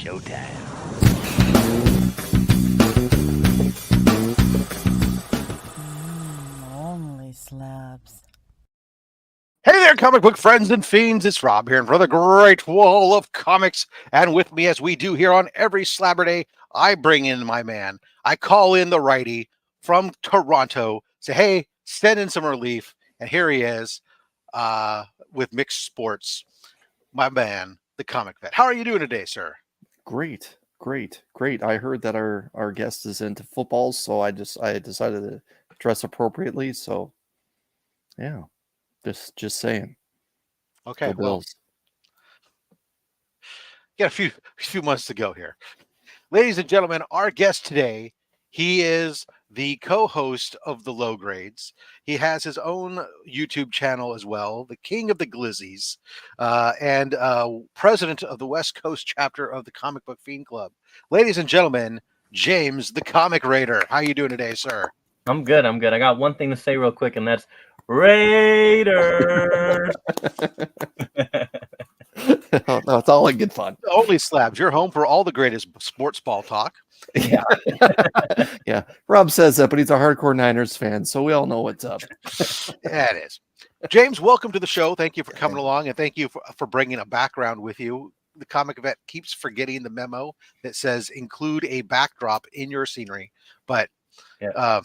showtime. OnlySlabs. Hey there, comic book friends and fiends. It's Rob here in front of the Great Wall of Comics. And with me, as we do here on every Slabber Day, I bring in my man. I call in the righty from Toronto. Say, hey, send in some relief. And here he is with Mixed Sports. My man, the comic vet. How are you doing today, sir? Great. I heard that our guest is into football, so I decided to dress appropriately. So, yeah, just saying. Okay, Go Bills. Got a few months to go here. Ladies and gentlemen, our guest today, he is the co-host of the Low Grades. He has his own YouTube channel as well, the King of the Glizzies, and president of the West Coast chapter of the Comic Book Fiend Club. Ladies and gentlemen, James, the Comic Raider. How you doing today, sir? I'm good. I got one thing to say real quick, and that's Raiders. No, it's all in good fun. OnlySlabs, you're home for all the greatest sports ball talk. Yeah. Yeah. Rob says that, but he's a hardcore Niners fan, so we all know what's up. Yeah, it is. James, welcome to the show. Thank you for coming along, and thank you for bringing a background with you. The comic vet keeps forgetting the memo that says include a backdrop in your scenery. But yeah.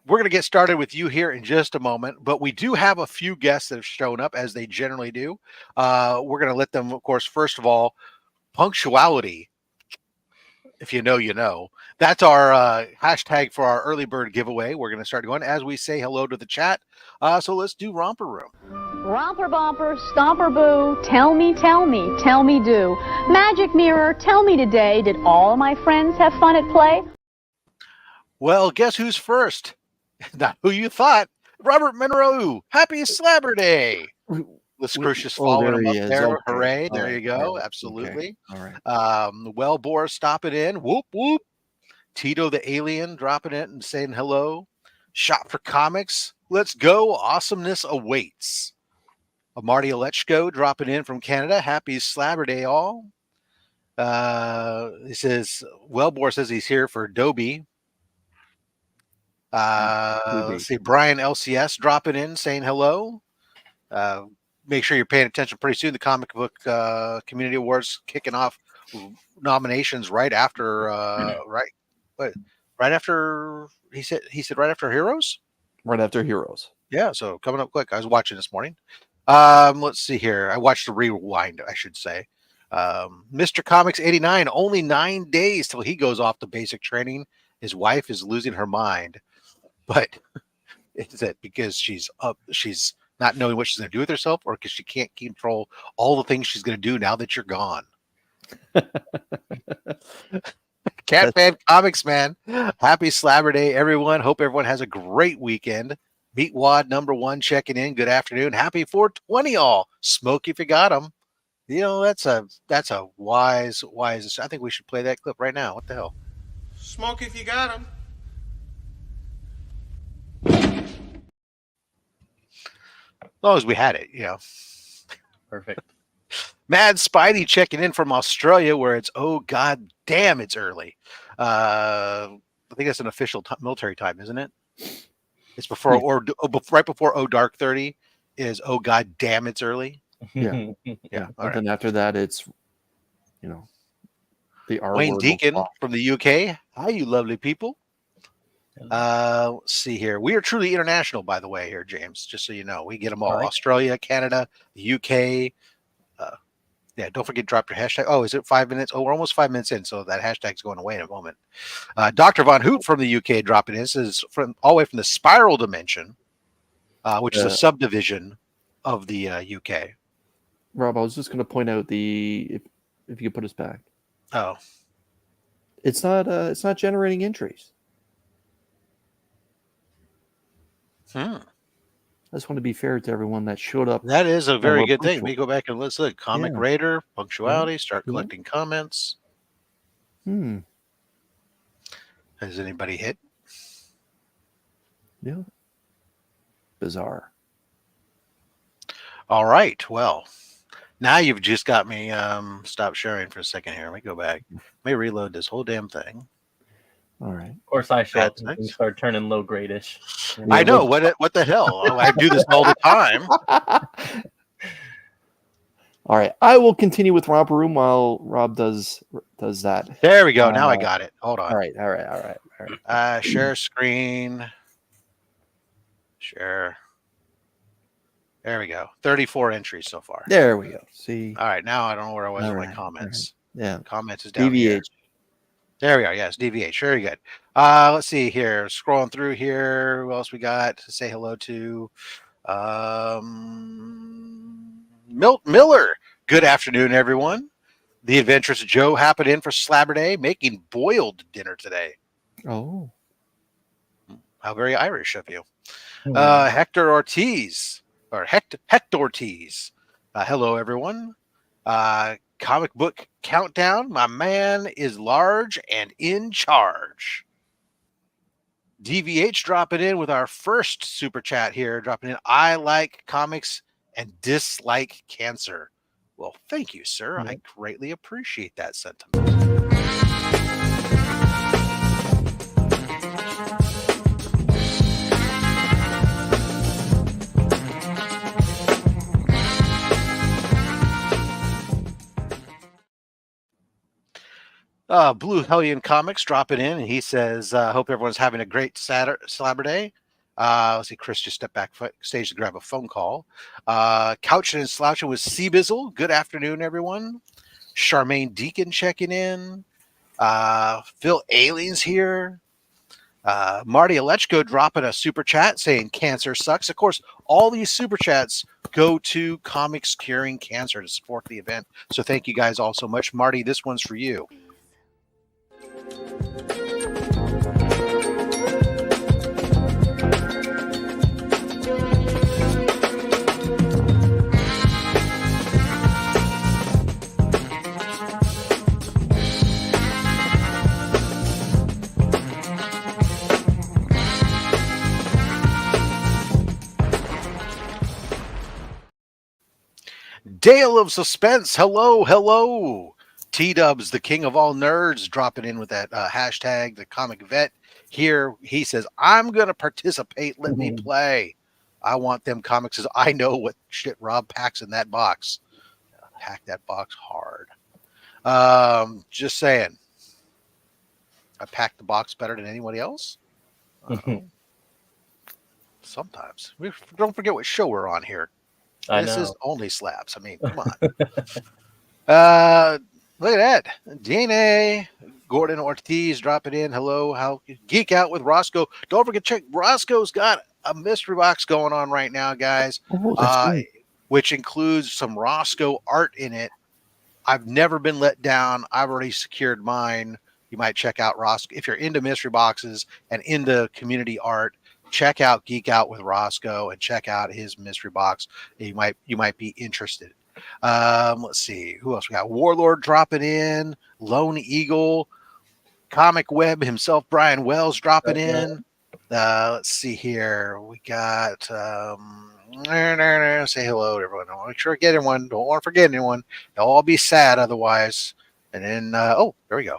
We're going to get started with you here in just a moment, but we do have a few guests that have shown up, as they generally do. We're going to let them, of course, first of all, Punctuality. If you know, you know. That's our hashtag for our early bird giveaway. We're going to start going as we say hello to the chat. So let's do Romper Room. Romper Bomper, Stomper Boo, tell me do. Magic Mirror, tell me today, did all my friends have fun at play? Well, guess who's first? Not who you thought. Robert Monroe. Happy Slabber Day. Lucretius following him up there. Okay. Hooray. There you go. Right. Absolutely. Okay. All right. Wellbore stopping in. Whoop, whoop. Tito the Alien dropping it and saying hello. Shop for Comics. Let's go. Awesomeness awaits. Marty Alechko dropping in from Canada. Happy Slabber Day, all. He says, Wellbore says he's here for Dobie. Let's see, Brian LCS dropping in saying hello. Make sure you're paying attention pretty soon. The Comic Book Community Awards kicking off nominations right after right after he said right after Heroes? Right after Heroes. Yeah, so coming up quick. I was watching this morning. Let's see here. I watched the rewind, I should say. Mr. Comics 89, only 9 days till he goes off to basic training. His wife is losing her mind. But is it because she's not knowing what she's going to do with herself, or because she can't control all the things she's going to do now that you're gone? Cat Fan Comics, man. Happy Slabber Day, everyone. Hope everyone has a great weekend. Meatwad #1 checking in. Good afternoon. Happy 420, all. Smoke if you got them. You know, that's a wise. I think we should play that clip right now. What the hell? Smoke if you got them. As long as we had it, you know. Perfect. Mad Spidey checking in from Australia, where it's god damn, it's early. I think that's an official military time, isn't it? It's before right before dark 30 is god damn, it's early. Yeah, yeah. And then after that, it's the R Wayne Deacon from the UK. Hi, you lovely people. Let's see here. We are truly international, by the way, here, James, just so you know. We get them all. Right. Australia, Canada, the UK. Yeah, don't forget to drop your hashtag. Oh, is it 5 minutes? Oh, we're almost 5 minutes in, so that hashtag's going away in a moment. Dr. Von Hoot from the UK dropping in. This is all the way from the Spiral Dimension, which is a subdivision of the UK. Rob, I was just going to point out if you could put us back. Oh. It's not generating entries. I just want to be fair to everyone that showed up. That is a very good thing. Let me go back and let's look. Comic Raider, Punctuality, start collecting comments. Has anybody hit? Yeah. Bizarre. All right. Well, Now you've just got me stop sharing for a second here. Let me go back. Let me reload this whole damn thing. All right. Of course, I show up and start turning low gradish. I know what the hell. I do this all the time. All right, I will continue with Romper Room while Rob does that. There we go. Now I got it. Hold on. All right. Share screen. Share. There we go. 34 entries so far. There we go. See. All right. Now I don't know where I was in my comments. Right. Yeah. Comments is down DVH. here. There we are. Yes, DVH. Very good. Let's see here. Scrolling through here. Who else we got to say hello to? Milt Miller. Good afternoon, everyone. The adventurous Joe happened in for Slabber Day, making boiled dinner today. Oh. How very Irish of you. Hector Ortiz. Or Hector Ortiz. Hello, everyone. Comic book countdown. My man is large and in charge. DVH dropping in with our first super chat here. Dropping in. I like comics and dislike cancer. Well, thank you, sir. I greatly appreciate that sentiment. Blue Hellion Comics dropping in, and he says, hope everyone's having a great Slabber Day. Let's see, Chris just stepped back stage to grab a phone call. Couching and Slouching with Seabizzle. Good afternoon, everyone. Charmaine Deacon checking in. Phil Aliens here. Marty Alechko dropping a super chat saying cancer sucks. Of course, all these super chats go to Comics Curing Cancer to support the event. So thank you guys all so much. Marty, this one's for you. Dale of Suspense. Hello, hello. T-Dubs, the king of all nerds, dropping in with that hashtag, the comic vet. Here, he says, I'm going to participate. Let me play. I want them comics. I know what shit Rob packs in that box. Pack that box hard. Just saying. I pack the box better than anybody else. Sometimes. Don't forget what show we're on here. This is OnlySlabs. I mean, come on. Look at that. DNA. Gordon Ortiz dropping in. Hello. How geek out with Roscoe. Don't forget to check. Roscoe's got a mystery box going on right now, guys. Oh, that's great. Which includes some Roscoe art in it. I've never been let down. I've already secured mine. You might check out Roscoe. If you're into mystery boxes and into community art, check out Geek Out with Roscoe and check out his mystery box. You might be interested. Let's see who else we got. Warlord dropping in, Lone Eagle, Comic Web himself, Brian Wells dropping in. Let's see here. We got say hello to everyone. I want to make sure I get anyone. Don't want to forget anyone. They'll all be sad otherwise. And then there we go.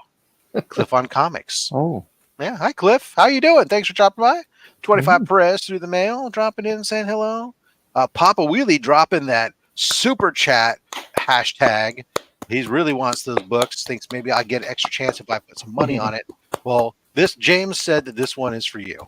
Cliff on Comics. Oh. Yeah. Hi, Cliff. How you doing? Thanks for dropping by. 25 Perez through the mail, dropping in, saying hello. Papa Wheelie dropping that super chat hashtag. He really wants those books. Thinks maybe I'll get an extra chance if I put some money on it. Well, James said that this one is for you.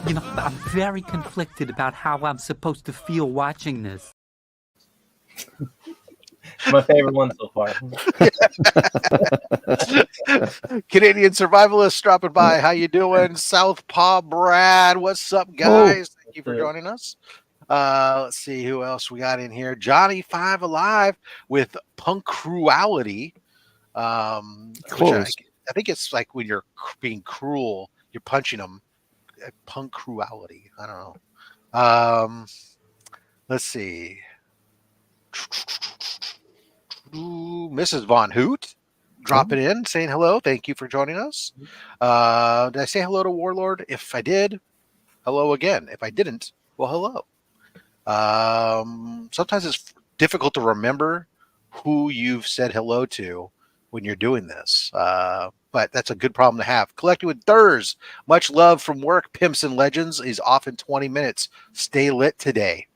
You know, I'm very conflicted about how I'm supposed to feel watching this. My favorite one so far. Canadian Survivalist dropping by. How you doing? Southpaw Brad. What's up, guys? Thank you for joining us. Let's see who else we got in here. Johnny Five Alive with Punctuality. Close. I think it's like when you're being cruel, you're punching them. Punctuality. I don't know. Let's see. Ooh, Mrs. Von Hoot dropping in, saying hello. Thank you for joining us. Did I say hello to Warlord? If I did, hello again. If I didn't, well, hello. Sometimes it's difficult to remember who you've said hello to when you're doing this. But that's a good problem to have. Collecting with Thurs. Much love from work. Pimps and Legends is off in 20 minutes. Stay lit today.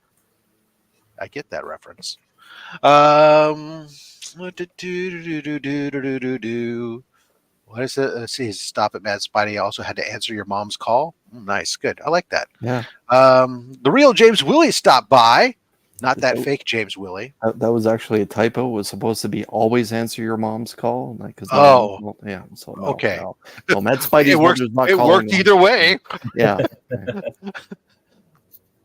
I get that reference. What is it? Let's see. Stop it, Mad Spidey. Also had to answer your mom's call. Nice. Good. I like that. Yeah. The real James Willie stopped by. Not that fake James Willie. That was actually a typo. It was supposed to be always answer your mom's call. Like, yeah. So no, okay. No, Mad Spidey's mother's not it calling. Worked either way. Yeah.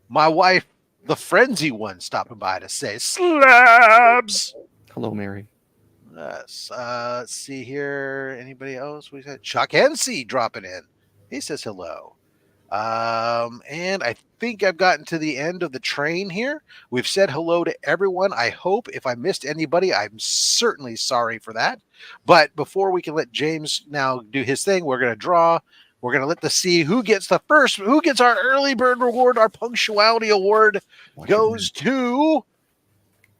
My wife, the frenzy one, stopping by to say slabs. Hello, Mary. Yes. Let's see here. Anybody else? We got Chuck NC dropping in. He says hello. And I think I've gotten to the end of the train here. We've said hello to everyone. I hope if I missed anybody, I'm certainly sorry for that. But before we can let James now do his thing, we're going to draw. We're going to let see who gets our early bird reward. Our punctuality award goes to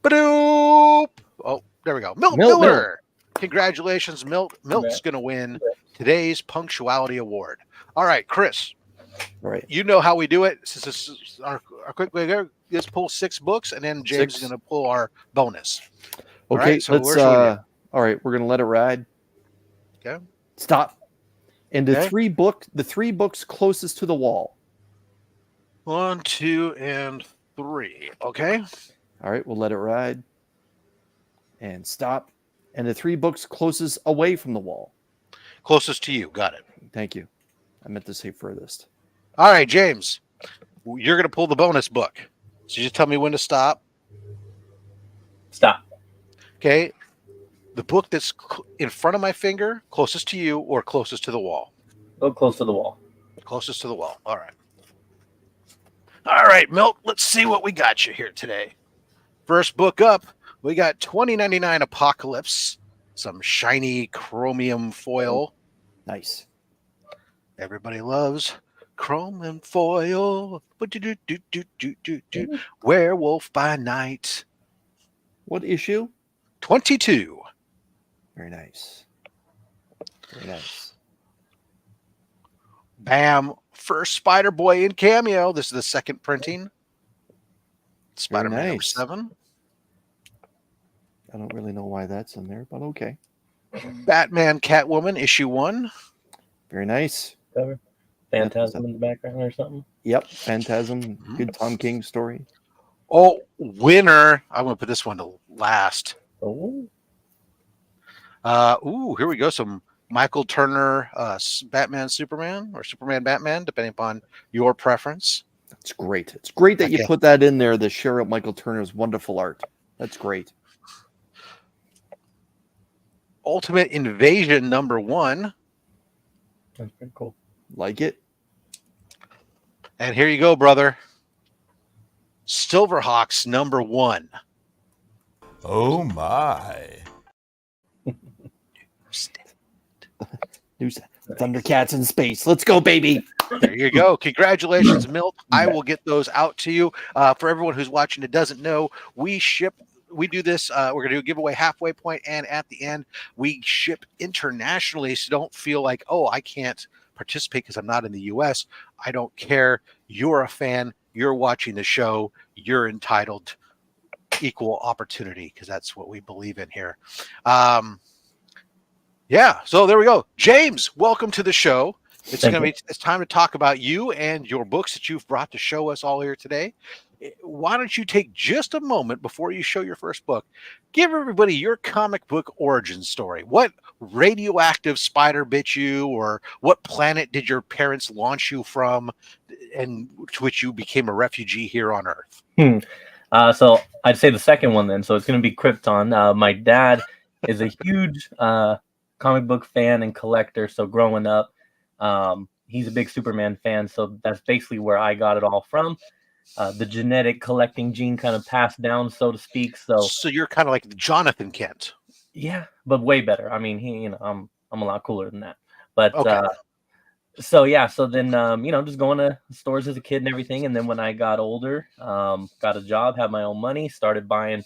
Badoop. Oh, there we go. Milt Miller. Congratulations, Milt. Milt's going to win today's punctuality award. All right, Chris. All right. You know how we do it. Since this is our quick way here, let's pull 6 books, and then James is going to pull our bonus. Okay, all right, so let's. All right, we're going to let it ride. Okay. Stop. And the 3 books closest to the wall. 1, 2, and 3. Okay. All right, we'll let it ride. And stop. And the 3 books closest away from the wall. Closest to you. Got it. Thank you. I meant to say furthest. All right, James. You're going to pull the bonus book. So you just tell me when to stop. Stop. Okay. The book that's in front of my finger, closest to you or closest to the wall? Go close to the wall. Closest to the wall. All right. All right, Milt. Let's see what we got you here today. First book up, we got 2099 Apocalypse. Some shiny chromium foil. Nice. Everybody loves chrome and foil. Werewolf by Night. What issue? 22. Very nice. Very nice. Bam. First Spider-Boy in cameo. This is the second printing. Spider-Man number 7. I don't really know why that's in there, but okay. Batman Catwoman issue 1. Very nice. Cover. Phantasm in the background or something. Yep. Phantasm. Good Tom King story. Oh, winner. I'm going to put this one to last. Oh. Here we go. Some Michael Turner Batman Superman or Superman Batman, depending upon your preference. That's great. It's great that you put that in there, the share of Michael Turner's wonderful art. That's great. Ultimate Invasion number 1. That's pretty cool. Like it. And here you go, brother. Silverhawks number 1. Oh my. Thundercats in space. Let's go, baby. There you go. Congratulations, Milt. I will get those out to you. For everyone who's watching that doesn't know, we do this. We're going to do a giveaway halfway point, and at the end, we ship internationally. So don't feel like, oh, I can't participate because I'm not in the U.S. I don't care. You're a fan. You're watching the show. You're entitled equal opportunity because that's what we believe in here. Yeah. So there we go. James, welcome to the show. It's time to talk about you and your books that you've brought to show us all here today. Why don't you take just a moment before you show your first book? Give everybody your comic book origin story. What radioactive spider bit you, or what planet did your parents launch you from, and to which you became a refugee here on Earth? So I'd say the second one then. So it's going to be Krypton. My dad is a huge comic book fan and collector. So growing up, he's a big Superman fan. So that's basically where I got it all from. the genetic collecting gene kind of passed down, so to speak. So you're kind of like Jonathan Kent. Yeah, but way better. I mean, I'm a lot cooler than that. But Okay. so then just going to stores as a kid and everything, and then when I got older, got a job, had my own money, started buying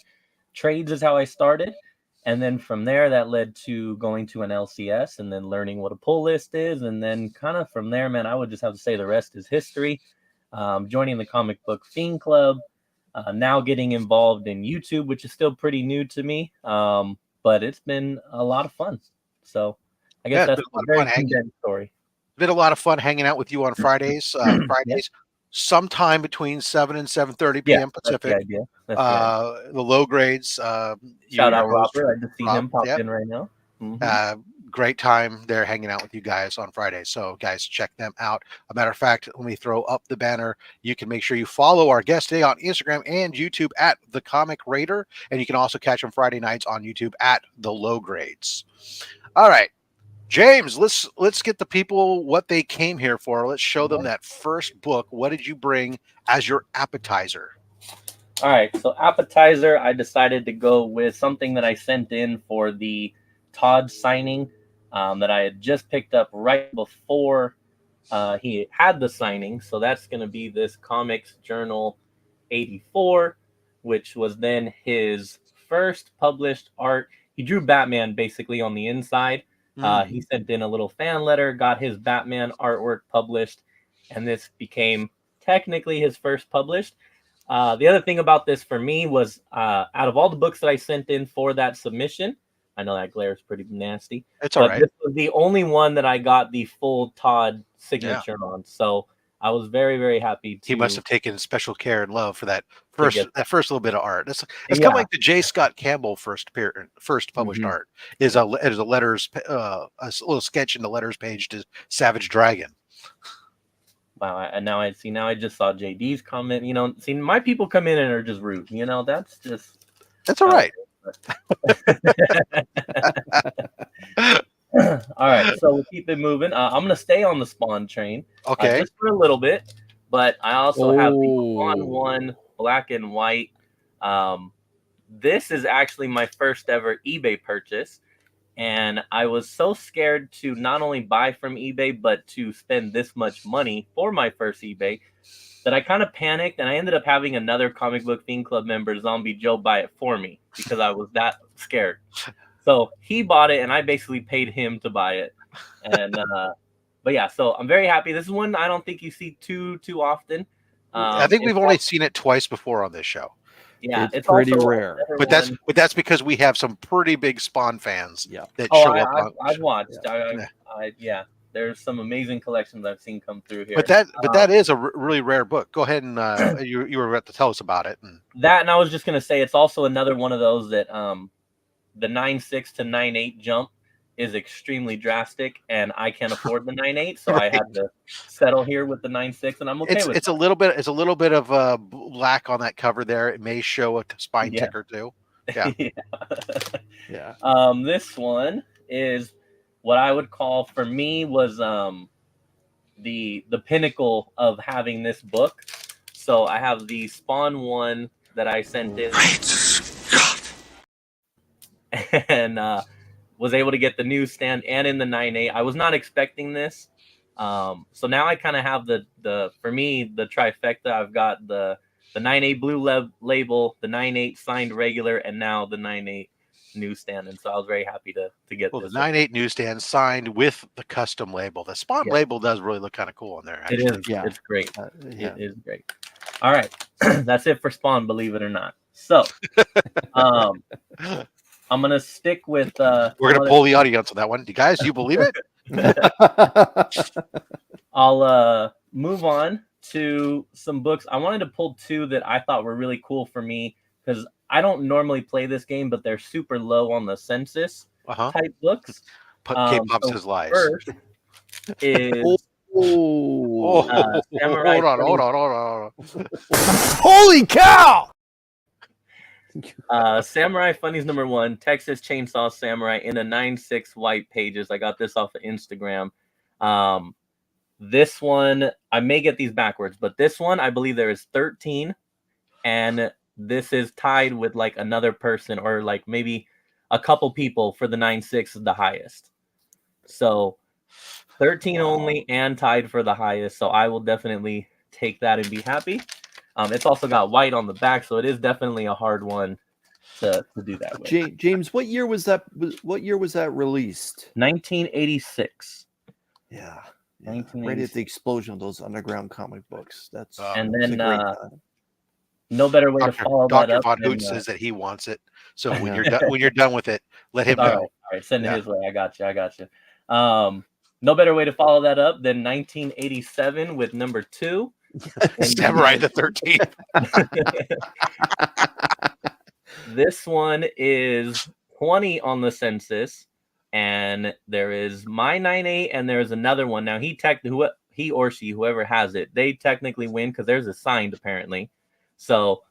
trades is how I started. And then from there, that led to going to an LCS and then learning what a pull list is. And then kind of from there, man, I would just have to say the rest is history. Joining the Comic Book Fiend Club, now getting involved in YouTube, which is still pretty new to me. But it's been a lot of fun. So I guess that's a very condensed story. Been a lot of fun hanging out with you on Fridays. Sometime between 7 and 7:30 p.m. Pacific. That's the idea. The low grades. Shout out Robert. I just see him pop in right now. Mm-hmm. Great time there hanging out with you guys on Friday. So guys, check them out. A matter of fact, let me throw up the banner. You can make sure you follow our guest today on Instagram and YouTube at TheComicRaider. And you can also catch them Friday nights on YouTube at The Low Grades. All right. James, let's get the people what they came here for. Let's show them that first book. What did you bring as your appetizer? All right, so appetizer, I decided to go with something that I sent in for the Todd signing that I had just picked up right before he had the signing. So that's going to be this Comics Journal 84, which was then his first published art. He drew Batman basically on the inside. He sent in a little fan letter, got his Batman artwork published, and this became technically his first published. The other thing about this for me was out of all the books that I sent in for that submission, I know that glare is pretty nasty. It's all right. This was the only one that I got the full Todd signature on. So I was very, very happy. He must have taken special care and love for that first little bit of art. It's kind of like the J. Scott Campbell first published art is a letters a little sketch in the letters page to Savage Dragon. Wow, and now I just saw JD's comment. See, my people come in and are just rude. That's all right. All right, so we'll keep it moving. I'm gonna stay on the Spawn train, just for a little bit. But I also have the Spawn 1 black and white. This is actually my first ever eBay purchase, and I was so scared to not only buy from eBay but to spend this much money for my first eBay that I kind of panicked, and I ended up having another Comic Book Fiend Club member, Zombie Joe, buy it for me because I was that scared. So he bought it, and I basically paid him to buy it. And but yeah, so I'm very happy. This is one I don't think you see too often. I think we've only seen it twice before on this show. Yeah, it's pretty rare. But that's because we have some pretty big Spawn fans that show up. I've watched. Yeah. There's some amazing collections I've seen come through here. But that is a really rare book. Go ahead and you were about to tell us about it. And I was just gonna say it's also another one of those that the 9.6 to 9.8 jump is extremely drastic, and I can't afford the 9.8, so I had to settle here with the 9.6, and I'm okay with it. It's a little bit of black on that cover there. It may show a spine ticker too. Yeah. Yeah. This one is what I would call, for me, was the pinnacle of having this book. So I have the Spawn 1 that I sent in. And was able to get the newsstand and in the 9.8. I was not expecting this. So now I kind of have for me, the trifecta. I've got the 9.8 blue label, the 9.8 signed regular, and now the 9.8 newsstand. And so I was very happy to get this. The 9.8 newsstand signed with the custom label. The Spawn label does really look kind of cool on there. Actually. It is. Yeah. It's great. It is great. All right. That's it for Spawn, believe it or not. So I'm going to stick with... We're going to pull the audience on that one. Guys, do you believe it? I'll move on to some books. I wanted to pull two that I thought were really cool for me because I don't normally play this game, but they're super low on the census type books. K-Pop says lies. First is... Hold on. Holy cow! Samurai Funnies #1, Texas Chainsaw Samurai in a 9.6 white pages. I got this off of Instagram. This one, I may get these backwards, but this one, I believe there is 13, and this is tied with like another person or like maybe a couple people for the 9.6 is the highest. So 13 only and tied for the highest. So I will definitely take that and be happy. It's also got white on the back, so it is definitely a hard one to do that with. James, what year was that? What year was that released? 1986. Yeah. Right at the explosion of those underground comic books. That's and then a great time. No better way to follow that Dr. up. Von Hoot says that he wants it. So when you're done with it, let him know. All right, send it his way. I got you. No better way to follow that up than 1987 with number 2. Samurai the 13th. This one is 20 on the census, and there is my 9.8, and there's another one. Now he or she, whoever has it, they technically win because there's a signed apparently. So,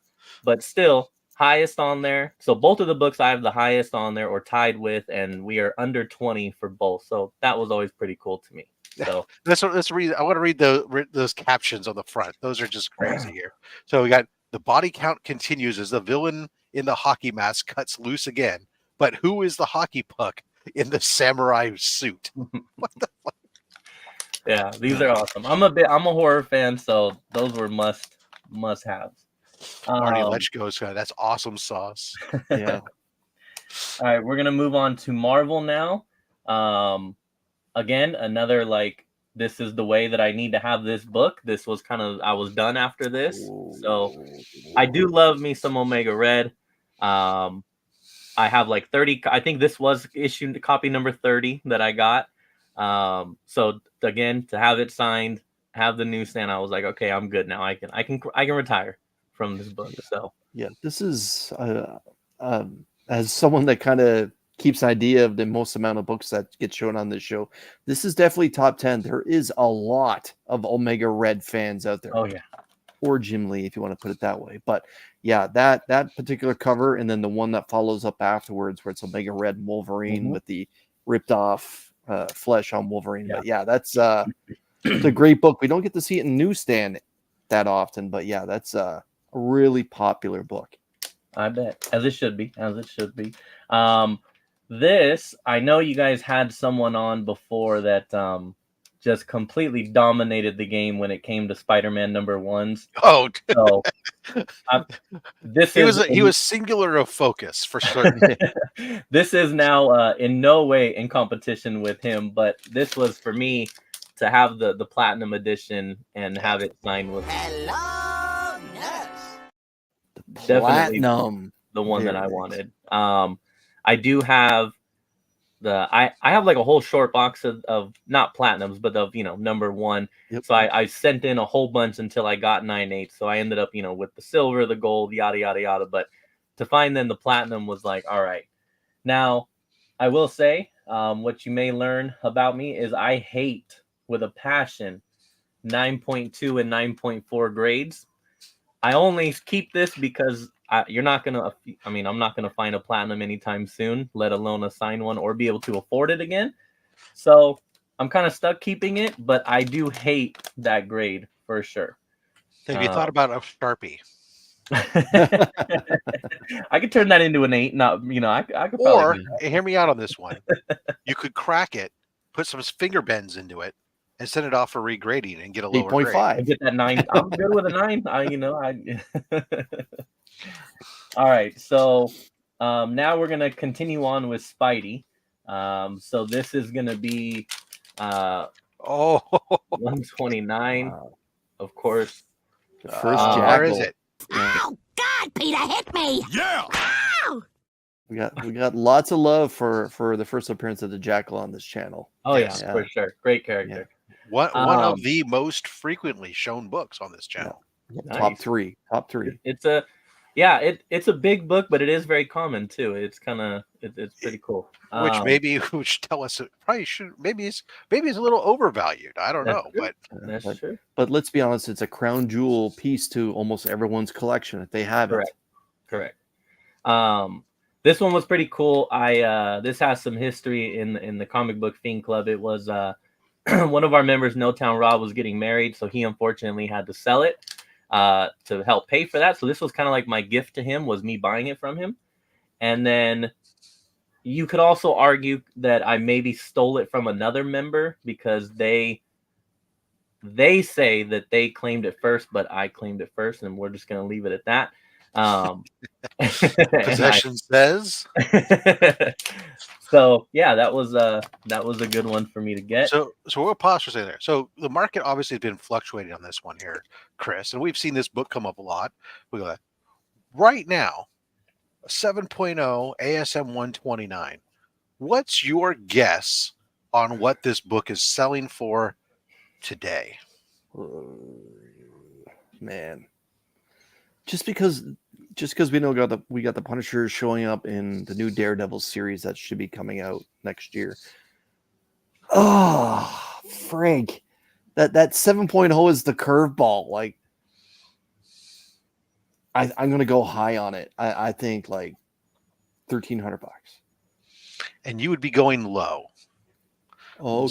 but still highest on there. So both of the books I have the highest on there or tied with, and we are under 20 for both. So that was always pretty cool to me. So let's read. I want to read those captions on the front. Those are just crazy here. So we got the body count continues as the villain in the hockey mask cuts loose again. But who is the hockey puck in the samurai suit? What the fuck? Yeah, these are awesome. I'm a horror fan, so those were must haves. Arnie Lechko's that's awesome sauce. Yeah. All right, we're gonna move on to Marvel now. Again, another like this is the way that I need to have this book. This was I was done after this. So I do love me some Omega Red. I have like 30. I think this was issued copy number 30 that I got. So again, to have it signed, have the newsstand, I was like, okay, I'm good now. I can retire from this book. So yeah, this is as someone that kind of keeps an idea of the most amount of books that get shown on this show, this is definitely top 10. There is a lot of Omega Red fans out there. Oh yeah, or Jim Lee if you want to put it that way. But yeah, that particular cover and then the one that follows up afterwards where it's Omega Red and Wolverine with the ripped off flesh on Wolverine. Yeah. But yeah, that's it's a great book. We don't get to see it in newsstand that often, but yeah, that's a really popular book. I bet, as it should be. This, I know you guys had someone on before that just completely dominated the game when it came to Spider-Man #1s. Oh, so he was singular of focus for certain. This is now in no way in competition with him, but this was for me to have the platinum edition and have it signed with. Hello, platinum, the one that I wanted. I do have I have like a whole short box of not platinums, but of #1. Yep. So I sent in a whole bunch until I got 9.8. So I ended up with the silver, the gold, yada yada yada. But to find then the platinum was like, all right. Now I will say what you may learn about me is I hate with a passion 9.2 and 9.4 grades. I only keep this because I'm not gonna find a platinum anytime soon, let alone a signed one or be able to afford it again. So I'm kind of stuck keeping it, but I do hate that grade for sure. Have you thought about a Sharpie? I could turn that into an 8. Not I could. Or hear me out on this one. You could crack it, put some finger bends into it, and send it off for regrading and get a lower 8.5. Get that 9. I'm good with a 9. All right, so now we're gonna continue on with Spidey. So this is gonna be 129, of course. The first Jackal. Where is it? Oh God, Peter hit me! Yeah. Ow! We got lots of love for the first appearance of the Jackal on this channel. Oh yeah, for sure. Great character. Yeah. One of the most frequently shown books on this channel. Yeah. Nice. Top three. It's a big book, but it is very common too. It's it's pretty cool. Which tell us it probably should maybe it's a little overvalued. I don't know, true. but that's true. But let's be honest, it's a crown jewel piece to almost everyone's collection if they have it. Correct. This one was pretty cool. This has some history in the comic book Fiend Club. It was one of our members, No Town Rob, was getting married, so he unfortunately had to sell it to help pay for that. So this was kind of like my gift to him, was me buying it from him. And then you could also argue that I maybe stole it from another member because they say that they claimed it first, but I claimed it first, and we're just going to leave it at that. Possession says. So yeah, that was a good one for me to get. So we'll pause for a second there. So the market obviously has been fluctuating on this one here, Chris, and we've seen this book come up a lot. We go right now, a 7.0 ASM 129. What's your guess on what this book is selling for today? Man, just because we know we got the Punisher showing up in the new Daredevil series that should be coming out next year. Oh, Frank, that 7.0 is the curveball. Like, I'm gonna go high on it. I think like $1,300. And you would be going low. Oh,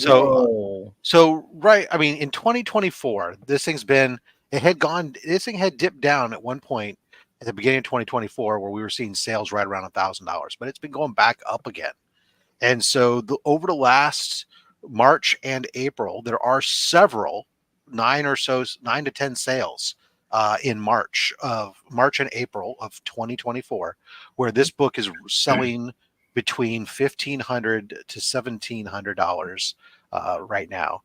so right. I mean, in 2024, this thing had dipped down at one point at the beginning of 2024, where we were seeing sales right around $1,000, but it's been going back up again. And so over the last March and April, there are several 9 to 10 sales in March and April of 2024, where this book is selling between $1,500 to $1,700 right now.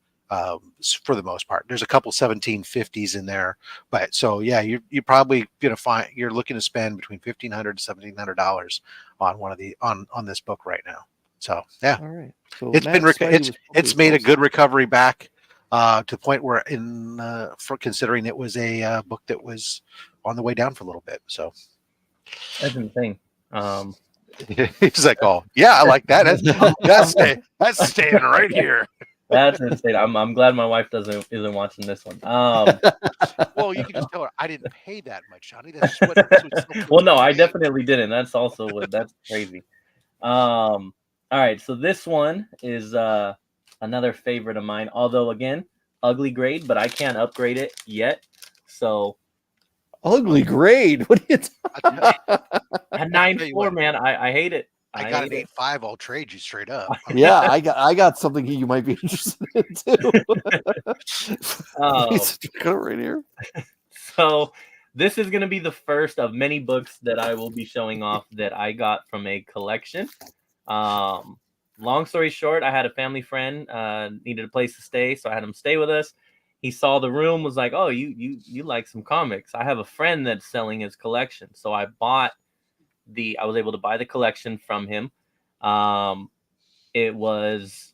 For the most part, there's a couple 1750s in there, but so yeah, you're probably gonna find you're looking to spend between $1,500 to $1,700 on one of the on this book right now. So yeah, all right. So it's made a good recovery back to the point where for considering it was a book that was on the way down for a little bit. So that's insane. He's like, oh yeah, I like that. That's staying right here. That's insane. I'm glad my wife isn't watching this one. Well, you can just tell her I didn't pay that much, Johnny. That's well, no, I definitely didn't. That's crazy. All right, so this one is another favorite of mine. Although again, ugly grade, but I can't upgrade it yet. So ugly grade. What are you talking about? A 9.4, man. I hate it. I got an 8.5. I'll trade you straight up. Yeah, I got something you might be interested in too. Right here. So this is going to be the first of many books that I will be showing off that I got from a collection. Long story short, I had a family friend needed a place to stay, so I had him stay with us. He saw the room, was like, "Oh, you like some comics? I have a friend that's selling his collection." So I was able to buy the collection from him. It was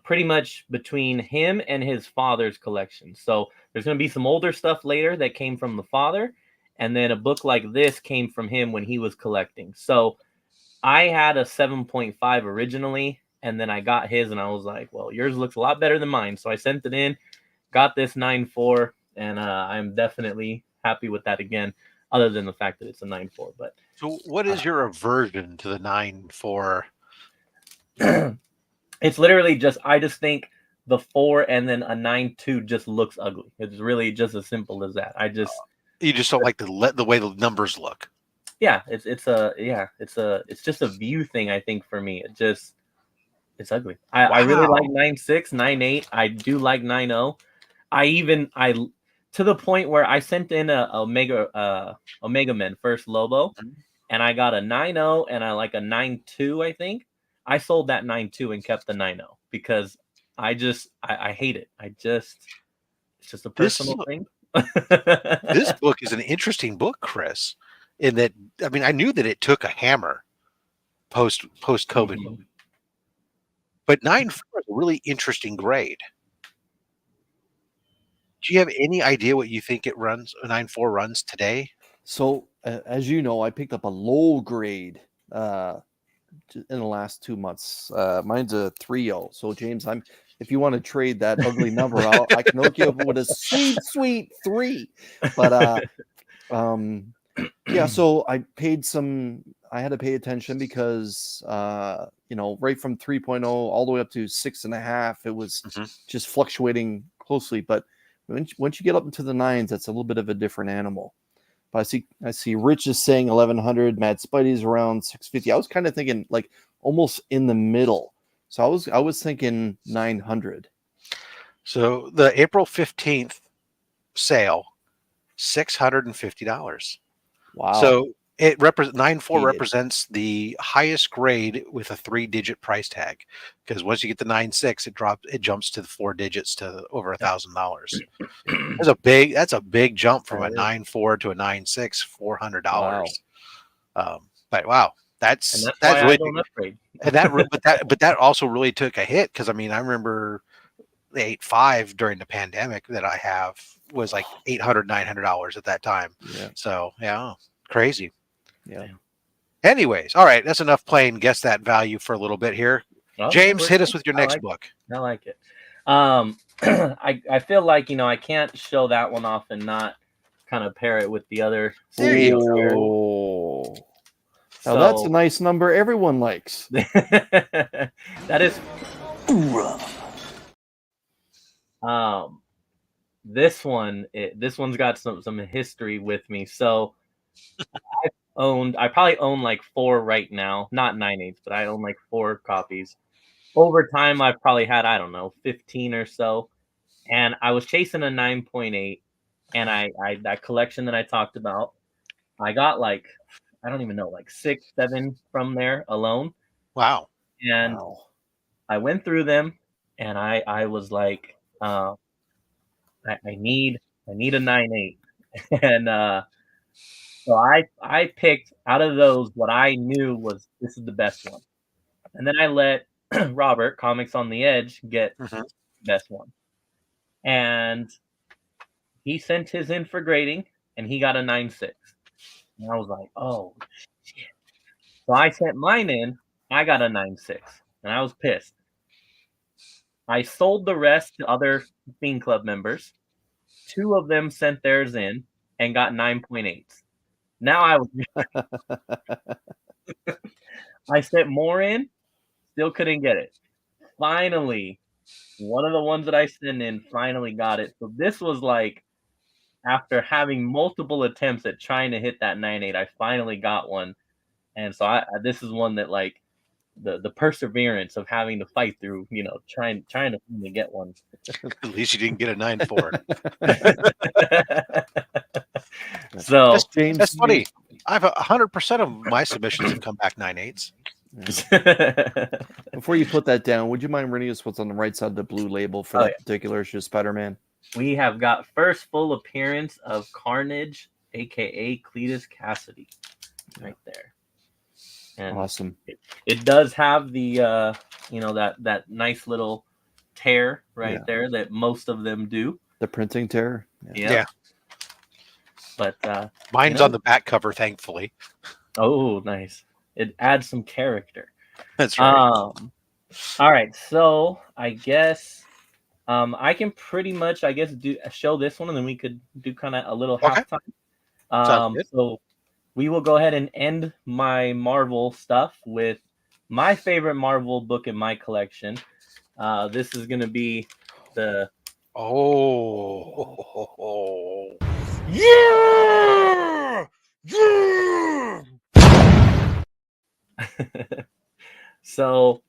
pretty much between him and his father's collection. So there's going to be some older stuff later that came from the father. And then a book like this came from him when he was collecting. So I had a 7.5 originally, and then I got his and I was like, well, yours looks a lot better than mine. So I sent it in, got this 9.4, and I'm definitely happy with that again, other than the fact that it's a 9.4. But so what is your aversion to the 9.4? It's literally I just think the 4 and then a 9.2 just looks ugly. It's really just as simple as that. You just don't like the way the numbers look. Yeah, it's just a view thing. I think for me, it's ugly. I really like 9.6, 9.8. I do like 9.0. I to the point where I sent in a Omega Men first Lobo, and I got a 9.0 and I like a 9.2. I think I sold that 9.2 and kept the 9.0 because I hate it. It's just a personal thing. This book is an interesting book, Chris, in that, I mean, I knew that it took a hammer post COVID, but 9.4 is a really interesting grade. Do you have any idea what you think it runs? A 9.4 runs today? So, as you know, I picked up a low grade in the last 2 months. Mine's a 3.0. So, James, if you want to trade that ugly number out, I can hook you up with a sweet 3. But yeah, so I I had to pay attention because right from 3.0 all the way up to 6.5, it was just fluctuating closely. But once you get up into the 9s, that's a little bit of a different animal. But I see Rich is saying 1100, Mad Spidey's around 650. I was kind of thinking like almost in the middle. So I was thinking 900. So the April 15th sale, $650. Wow. So it 9.4 represents the highest grade with a 3-digit price tag, because once you get the 9.6, it jumps to the 4 digits to over $1,000. That's a big jump from a 9.4 to a 9.6, $400. Wow. But wow, that's why really I don't upgrade. and but that also really took a hit, because I mean I remember the 8.5 during the pandemic that I have was like $800, $900 at that time. Yeah. So yeah, crazy. Yeah. Anyways, all right, that's enough playing guess that value for a little bit here. Oh, James, hit us with your next book. I like it. I feel like I can't show that one off and not kind of pair it with the other. There you go. Now that's a nice number everyone likes. That is. This one's got some history with me. So I probably own like 4 right now, not 9/8, but I own like 4 copies. Over time, I've probably had, I don't know, 15 or so. And I was chasing a 9.8, and I that collection that I talked about, I got like, I don't even know, like 6, 7 from there alone. Wow. And I went through them, and I was like, I need a 9.8. And so I picked out of those what I knew was this is the best one. And then I let Robert, Comics on the Edge, get the best one. And he sent his in for grading, and he got a 9.6. And I was like, oh, shit. So I sent mine in. I got a 9.6, and I was pissed. I sold the rest to other Fiend Club members. 2 of them sent theirs in and got 9.8s. Now I sent more in, still couldn't get it. Finally, one of the ones that I sent in finally got it. So this was like, after having multiple attempts at trying to hit that 9.8, I finally got one. And so this is one that, like, the perseverance of having to fight through, trying to finally get one. At least you didn't get a 9.4. So that's funny. I've 100% of my submissions have come back 9.8s. Before you put that down, would you mind reading us what's on the right side of the blue label for that particular issue, Spider-Man? We have got first full appearance of Carnage, aka Cletus Cassidy, right there. And awesome. It does have the that nice little tear right there that most of them do. The printing tear. Yeah. But mine's on the back cover, thankfully. Oh, nice. It adds some character. That's right. All right, so I guess I can pretty much show this one, and then we could do kind of a little halftime. So we will go ahead and end my Marvel stuff with my favorite Marvel book in my collection. This is going to be the Yeah! Yeah! So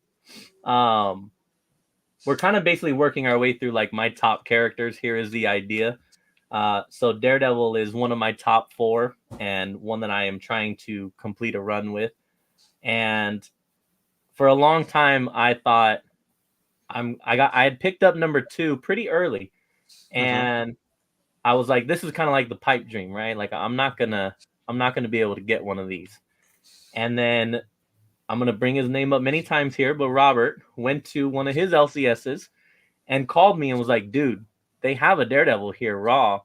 we're kind of basically working our way through like my top characters. Here is the idea. So Daredevil is one of my top 4 and one that I am trying to complete a run with. And for a long time, I thought I had picked up number 2 pretty early, and I was like, this is kind of like the pipe dream, right? Like I'm not gonna be able to get one of these. And then I'm gonna bring his name up many times here, but Robert went to one of his LCSs and called me and was like, dude, they have a Daredevil here, raw.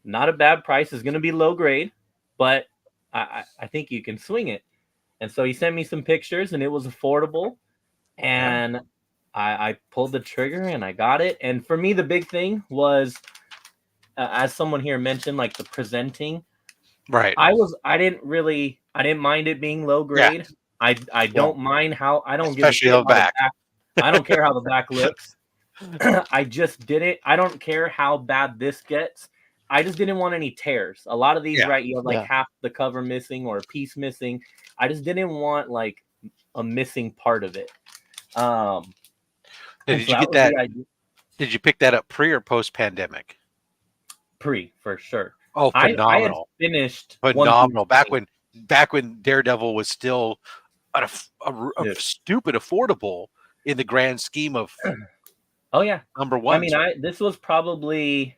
Not a bad price. It's going to be low grade, but I think you can swing it. And so he sent me some pictures, and it was affordable. And I pulled the trigger, and I got it. And for me, the big thing was, as someone here mentioned, like the presenting. Right. I didn't mind it being low grade. I don't mind how I don't Especially give a shit on the how back. I don't care how the back looks. I just didn't. I don't care how bad this gets. I just didn't want any tears. A lot of these, right? You have like half the cover missing or a piece missing. I just didn't want like a missing part of it. Did you get that? Did you pick that up pre or post pandemic? Pre, for sure. Oh, phenomenal! I had finished phenomenal. Back when Daredevil was still a stupid affordable in the grand scheme of. Oh yeah, number one. I mean, this was probably.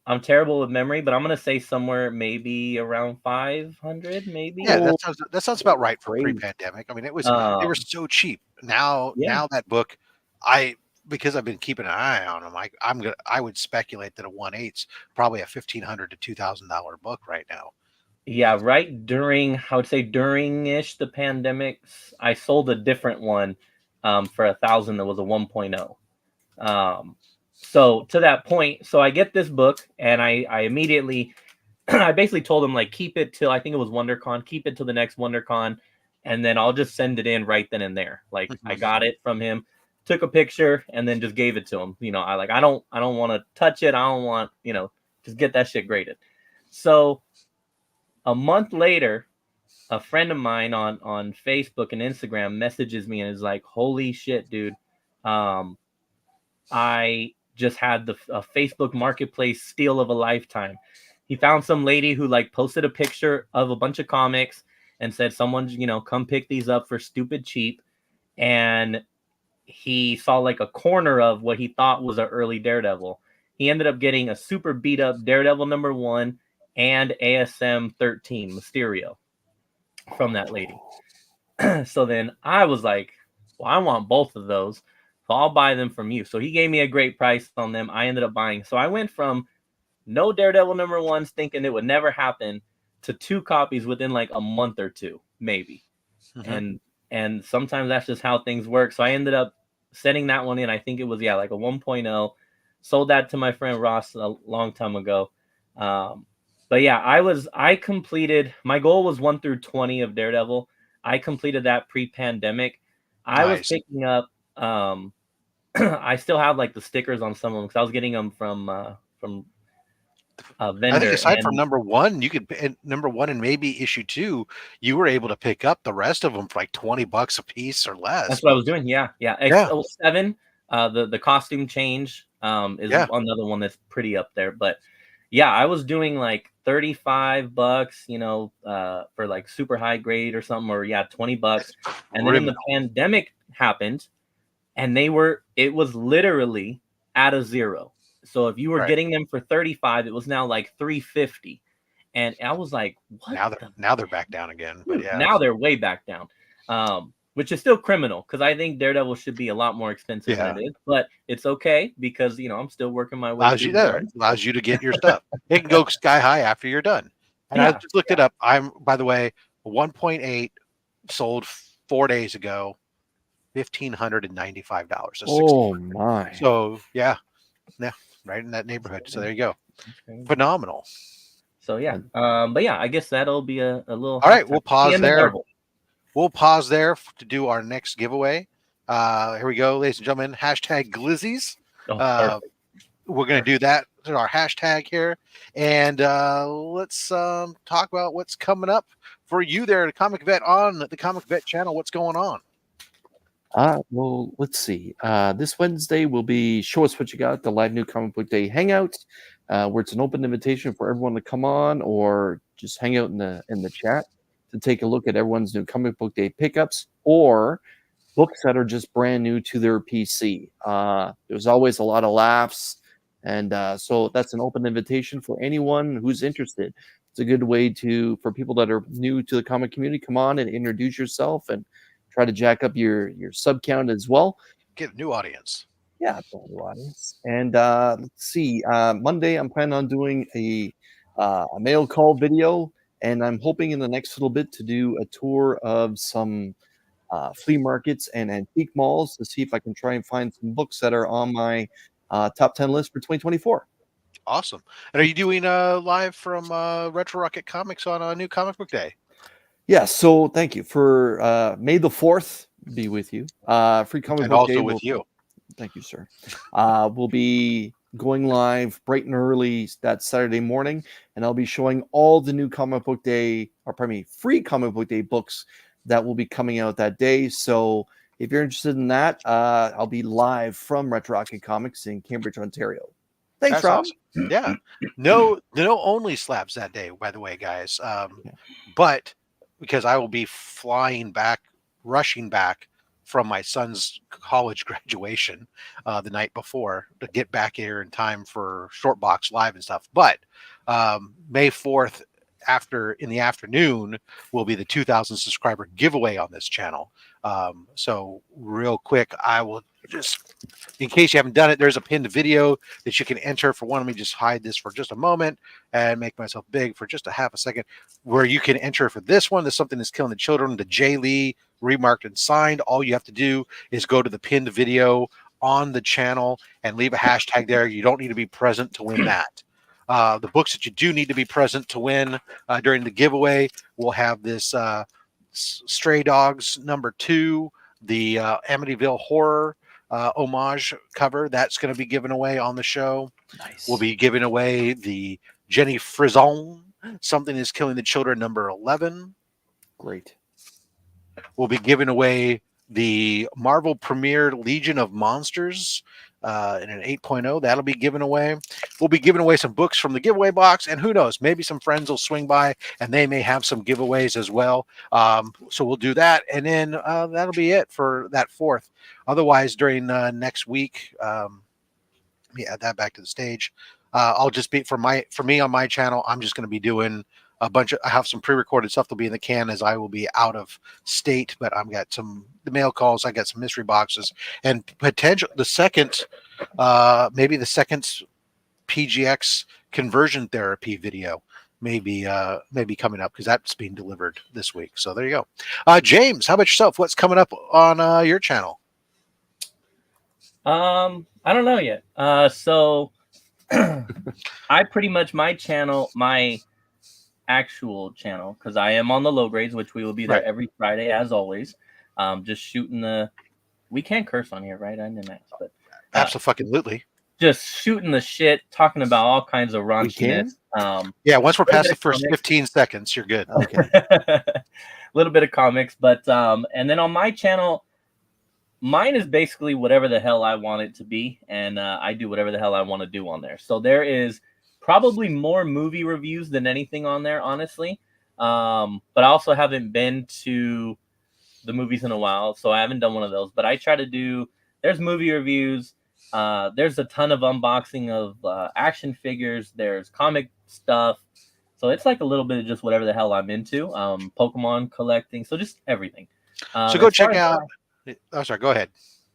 I'm terrible with memory, but I'm gonna say somewhere maybe around 500, maybe. Yeah, that sounds about right for pre-pandemic. I mean, it was they were so cheap. Now that book, because I've been keeping an eye on them, I would speculate that a 1/8's probably a $1,500 to $2,000 book right now. Yeah, right during I would say during-ish the pandemics, I sold a different one for $1,000 that was a 1.0. So to that point, so I get this book and I immediately I basically told him like keep it till I think it was WonderCon, keep it till the next WonderCon, and then I'll just send it in right then and there. Like I got it from him, took a picture, and then just gave it to him. You know, I don't want to touch it. I don't want, just get that shit graded. So a month later, a friend of mine on Facebook and Instagram messages me and is like, "Holy shit, dude! I just had a Facebook Marketplace steal of a lifetime." He found some lady who like posted a picture of a bunch of comics and said, "Someone, come pick these up for stupid cheap." And he saw like a corner of what he thought was an early Daredevil. He ended up getting a super beat up Daredevil #1 and ASM 13 Mysterio from that lady. So then I was like, well, I want both of those. So I'll buy them from you. So he gave me a great price on them. I ended up buying. So I went from no Daredevil #1s thinking it would never happen to 2 copies within like a month or two, maybe. And sometimes that's just how things work. So I ended up setting that one in. I think it was like a 1.0. Sold that to my friend Ross a long time ago. But yeah, I completed, my goal was 1 through 20 of Daredevil. I completed that pre-pandemic. I was picking up I still have like the stickers on some of them because I was getting them from a vendor. I think aside from #1, you could #1 and maybe issue 2, you were able to pick up the rest of them for like $20 a piece or less. That's what I was doing. Yeah. X07, the costume change is another one that's pretty up there. But yeah, I was doing like $35, for like super high grade or something, or $20. And then the pandemic happened, and it was literally at a zero. So if you were getting them for $35, it was now like $350. And I was like, what? Now they're back down again. But yeah, now they're way back down. Which is still criminal because I think Daredevil should be a lot more expensive than it is, but it's okay because I'm still working my way. Allows you to get your stuff. It can go sky high after you're done. And I just looked it up. I'm, by the way, 1.8 sold 4 days ago, $1,595. Oh my! So yeah, right in that neighborhood. So there you go. Phenomenal. So yeah, but yeah, I guess that'll be a little. All right, we'll pause there. We'll pause there to do our next giveaway. Here we go, ladies and gentlemen. #Glizzies. We're going to do that to our hashtag here. And let's talk about what's coming up for you there, Comic Vet, on the Comic Vet channel. What's going on? Well, let's see. This Wednesday will be Show Us What You Got, the live New Comic Book Day Hangout, where it's an open invitation for everyone to come on or just hang out in the chat to take a look at everyone's new Comic Book Day pickups or books that are just brand new to their PC. There's always a lot of laughs, and so that's an open invitation for anyone who's interested. It's a good way for people that are new to the comic community, come on and introduce yourself and try to jack up your sub count as well. Get a new audience. Yeah, a new audience. And let's see. Monday, I'm planning on doing a mail call video, and I'm hoping in the next little bit to do a tour of some flea markets and antique malls to see if I can try and find some books that are on my top 10 list for 2024. Awesome. And are you doing live from Retro Rocket Comics on a New Comic Book Day? Yeah, so thank you for May the 4th be with you. Free Comic And Book also Day with you. Thank you, sir. We'll be going live bright and early that Saturday morning, and I'll be showing all the new Comic Book Day, or pardon me, Free Comic Book Day books that will be coming out that day. So if you're interested in that, I'll be live from Retro Rocket Comics in Cambridge, Ontario. Thanks, That's Rob. awesome. Yeah. No only slabs that day, by the way, guys. But because I will be rushing back from my son's college graduation the night before to get back here in time for Short Box Live and stuff. But May 4th, in the afternoon, will be the 2,000 subscriber giveaway on this channel. So real quick, I will just, in case you haven't done it, there's a pinned video that you can enter for one. Let me just hide this for just a moment and make myself big for just a half a second, where you can enter for this one. There's Something That's Killing the Children, the Jay Lee, remarked and signed. All you have to do is go to the pinned video on the channel and leave a hashtag there. You don't need to be present to win that. The books that you do need to be present to win during the giveaway, we'll have this Stray Dogs #2, the Amityville Horror homage cover. That's going to be given away on the show. Nice. We'll be giving away the Jenny Frison, Something Is Killing the Children #11. Great. We'll be giving away the Marvel Premiere Legion of Monsters in an 8.0. That'll be given away. We'll be giving away some books from the giveaway box, and who knows, maybe some friends will swing by and they may have some giveaways as well. So we'll do that, and then that'll be it for that 4th. Otherwise, during next week, let me add that back to the stage. I'll just be for me on my channel. I'm just going to be doing I have some pre-recorded stuff that'll be in the can, as I will be out of state, but I've got the mail calls, I got some mystery boxes, and maybe the second PGX conversion therapy video maybe coming up, because that's being delivered this week. So there you go. James, how about yourself? What's coming up on your channel? I don't know yet. So I pretty much, my actual channel, because I am on the low grades, which we will be there every Friday as always. Just shooting we can't curse on here, right? I didn't ask, but Absolutely. Just shooting the shit, talking about all kinds of raunchiness. Yeah, once we're past the first 15 seconds, you're good. Okay. A little bit of comics, but and then on my channel, mine is basically whatever the hell I want it to be, and I do whatever the hell I want to do on there. So there is probably more movie reviews than anything on there, honestly. But I also haven't been to the movies in a while, so I haven't done one of those. But I try to do, there's movie reviews. There's a ton of unboxing of action figures. There's comic stuff. So it's like a little bit of just whatever the hell I'm into. Pokemon collecting. So just everything. So go check out. Oh, sorry. Go ahead.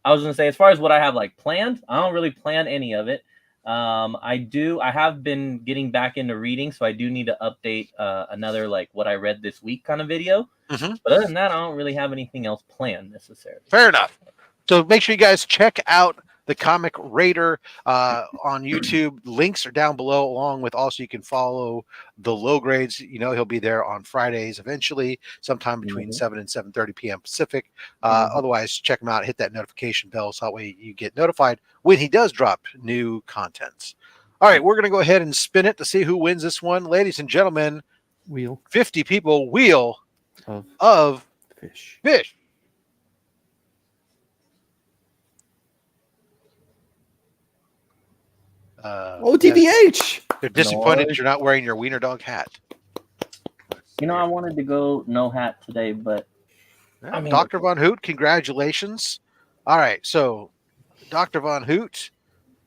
I was going to say, as far as what I have like planned, I don't really plan any of it. I have been getting back into reading, so I do need to update another like what I read this week kind of video. Mm-hmm. But other than that, I don't really have anything else planned necessarily. Fair enough. So make sure you guys check out the Comic Raider on YouTube. Links are down below, along with also you can follow the low grades. You know, he'll be there on Fridays eventually, sometime between 7 and 7:30 p.m. Pacific. Otherwise, check him out. Hit that notification bell so that way you get notified when he does drop new content. All right, we're going to go ahead and spin it to see who wins this one. Ladies and gentlemen, 50 people, wheel of fish. OTBH. They're disappointed that you're not wearing your wiener dog hat. You know, I wanted to go no hat today, but I mean, Dr. Von Hoot, congratulations. All right, so Dr. Von Hoot,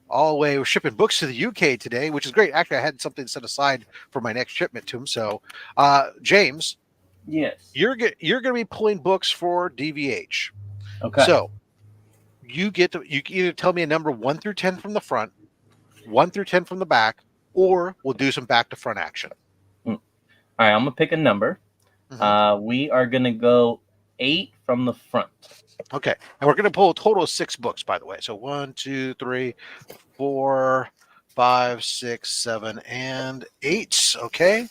all the way, we're shipping books to the UK today, which is great. Actually, I had something set aside for my next shipment to him. So, James, yes, you're going to be pulling books for DVH. Okay. So you can either tell me a number 1 through 10 from the front, 1 through 10 from the back, or we'll do some back to front action. All right, I'm gonna pick a number. We are gonna go 8 from the front. Okay, and we're gonna pull a total of 6 books, by the way. So 1, 2, 3, 4, 5, 6, 7, and 8. Okay.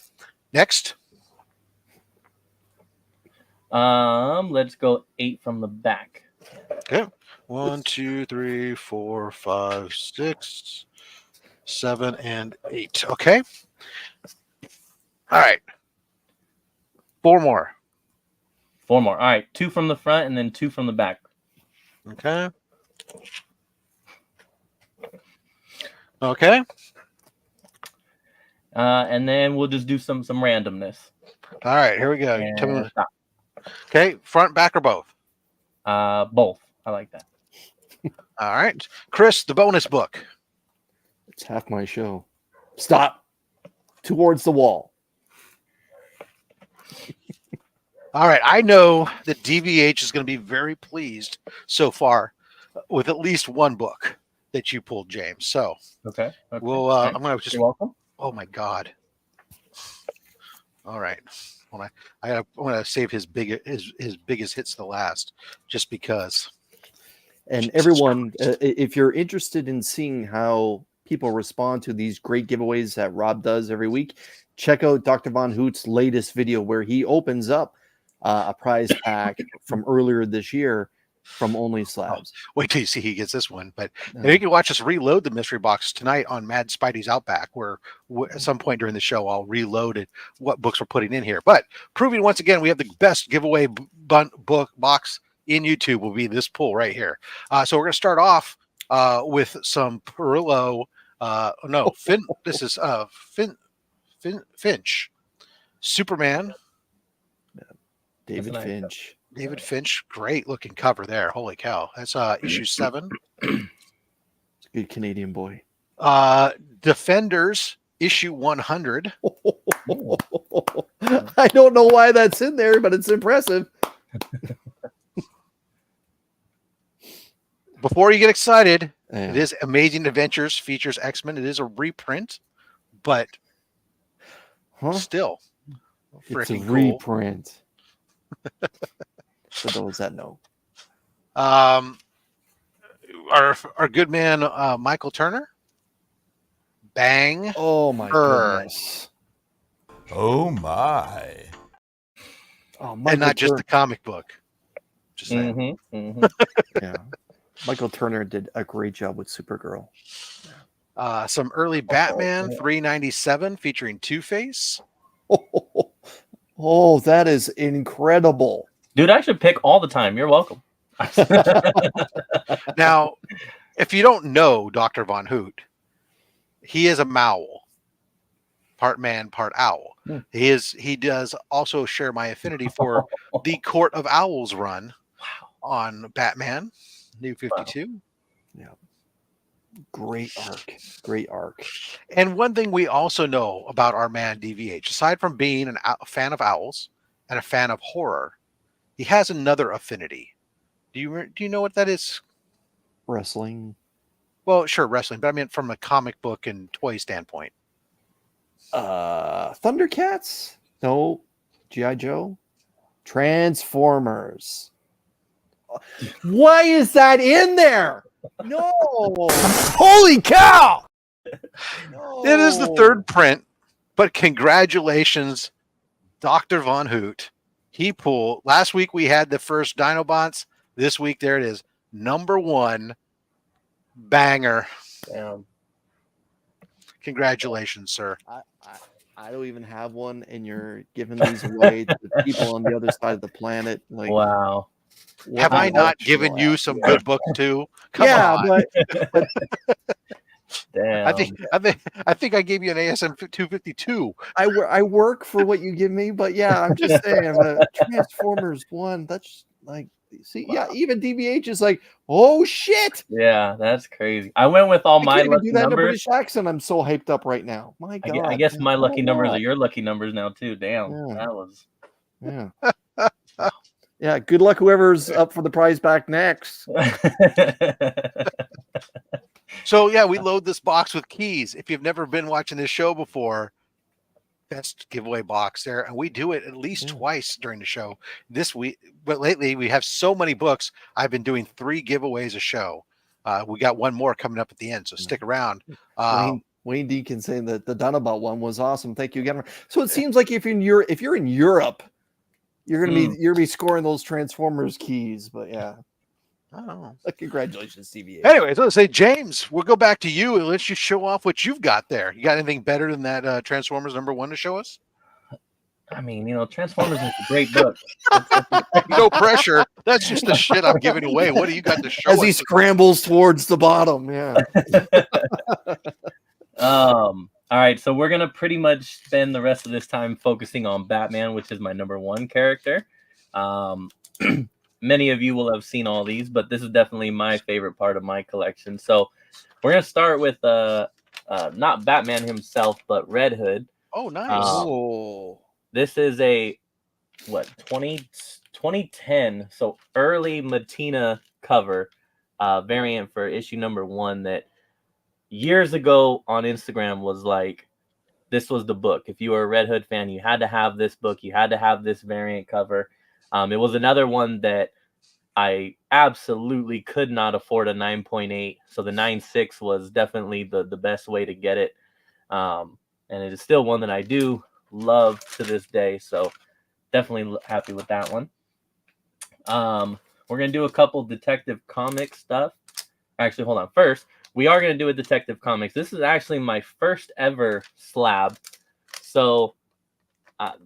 Next. Let's go 8 from the back. Okay. 1, 2, 3, 4, 5, 6, 7, and 8. Okay. All right. 4 more. 4 more. All right. 2 from the front and then 2 from the back. Okay. Okay. And then we'll just do some randomness. All right. Here we go. And Tell me. stop. Okay. Front, back, or both? Both. I like that. All right. Chris, the bonus book. It's half my show. Stop. Towards the wall. All right. I know that DVH is going to be very pleased so far with at least one book that you pulled, James. So okay. We'll. I'm going to just. You're welcome. Oh my God. All right. I'm going to save his biggest hits to last, just because. And everyone, if you're interested in seeing how people respond to these great giveaways that Rob does every week, check out Dr. Von Hoot's latest video where he opens up a prize pack from earlier this year from OnlySlabs. Wait till you see he gets this one. But you can watch us reload the mystery box tonight on Mad Spidey's Outback, where at some point during the show I'll reload it, what books we're putting in here. But proving once again we have the best giveaway book box in YouTube will be this pull right here. So we're going to start off with some Perillo. This is Finch, Superman. David Finch. David Finch, great looking cover there. Holy cow. That's issue 7. It's a good Canadian boy. Defenders, issue 100. I don't know why that's in there, but it's impressive. Before you get excited, it is Amazing Adventures features X-Men. It is a reprint, but still it's a cool. reprint. For those that know. Our good man Michael Turner. Bang. Oh my goodness. Oh my. Oh, and not just the comic book. Just saying. Yeah. Michael Turner did a great job with Supergirl. Some early Batman 397 featuring Two-Face. Oh, that is incredible. Dude, I should pick all the time. You're welcome. Now, if you don't know Dr. Von Hoot, he is a Mowl. Part man, part owl. He does also share my affinity for the Court of Owls run on Batman, New 52. Wow. Yeah. Great arc. And one thing we also know about our man DVH, aside from being a fan of owls and a fan of horror, he has another affinity. Do you know what that is? Wrestling. Well, sure, wrestling, but I mean from a comic book and toy standpoint. Thundercats? No. G.I. Joe? Transformers. Why is that in there? No. Holy cow! No. It is the 3rd print, but congratulations, Dr. Von Hoot. He pulled. Last week we had the first Dinobots. This week, there it is. Number 1 banger. Damn. Congratulations, sir. I don't even have one, and you're giving these away to the people on the other side of the planet. Like, wow. Have I not given you some good books too? Come on. But damn. I think I gave you an ASM 252. I work for what you give me, but yeah, I'm just saying. Transformers 1. That's like, see, yeah, even DVH is like, oh shit. Yeah, that's crazy. I went with all my lucky do that numbers. In a British accent. I'm so hyped up right now. My God. I guess my lucky numbers are your lucky numbers now too. Damn, that was. Yeah. Yeah, good luck whoever's up for the prize back next. So, yeah, we load this box with keys. If you've never been watching this show before, best giveaway box there. And we do it at least twice during the show this week. But lately, we have so many books. I've been doing 3 giveaways a show. We got one more coming up at the end, so stick around. Wayne Deacon saying that the Dunabout one was awesome. Thank you again. So it seems like if you're in Europe, you're gonna be scoring those Transformers keys. But yeah. Oh. Congratulations, CVA. Anyways, let's say James, we'll go back to you and let's just show off what you've got there. You got anything better than that Transformers #1 to show us? I mean, Transformers is a great book. No pressure. That's just the shit I'm giving away. What do you got to show us? As he scrambles towards the bottom, yeah. All right, so we're gonna pretty much spend the rest of this time focusing on Batman, which is my #1 character. Many of you will have seen all these, but this is definitely my favorite part of my collection. So we're gonna start with not Batman himself, but Red Hood. Oh, nice. This is a 2010, so early Matina cover variant for issue #1 that years ago on Instagram was like, this was the book. If you were a Red Hood fan, you had to have this book. You had to have this variant cover. It was another one that I absolutely could not afford a 9.8. So the 9.6 was definitely the best way to get it. And it is still one that I do love to this day. So definitely happy with that one. We're going to do a couple Detective Comics stuff. Actually, hold on. First, we are going to do a Detective Comics. This is actually my first ever slab. So at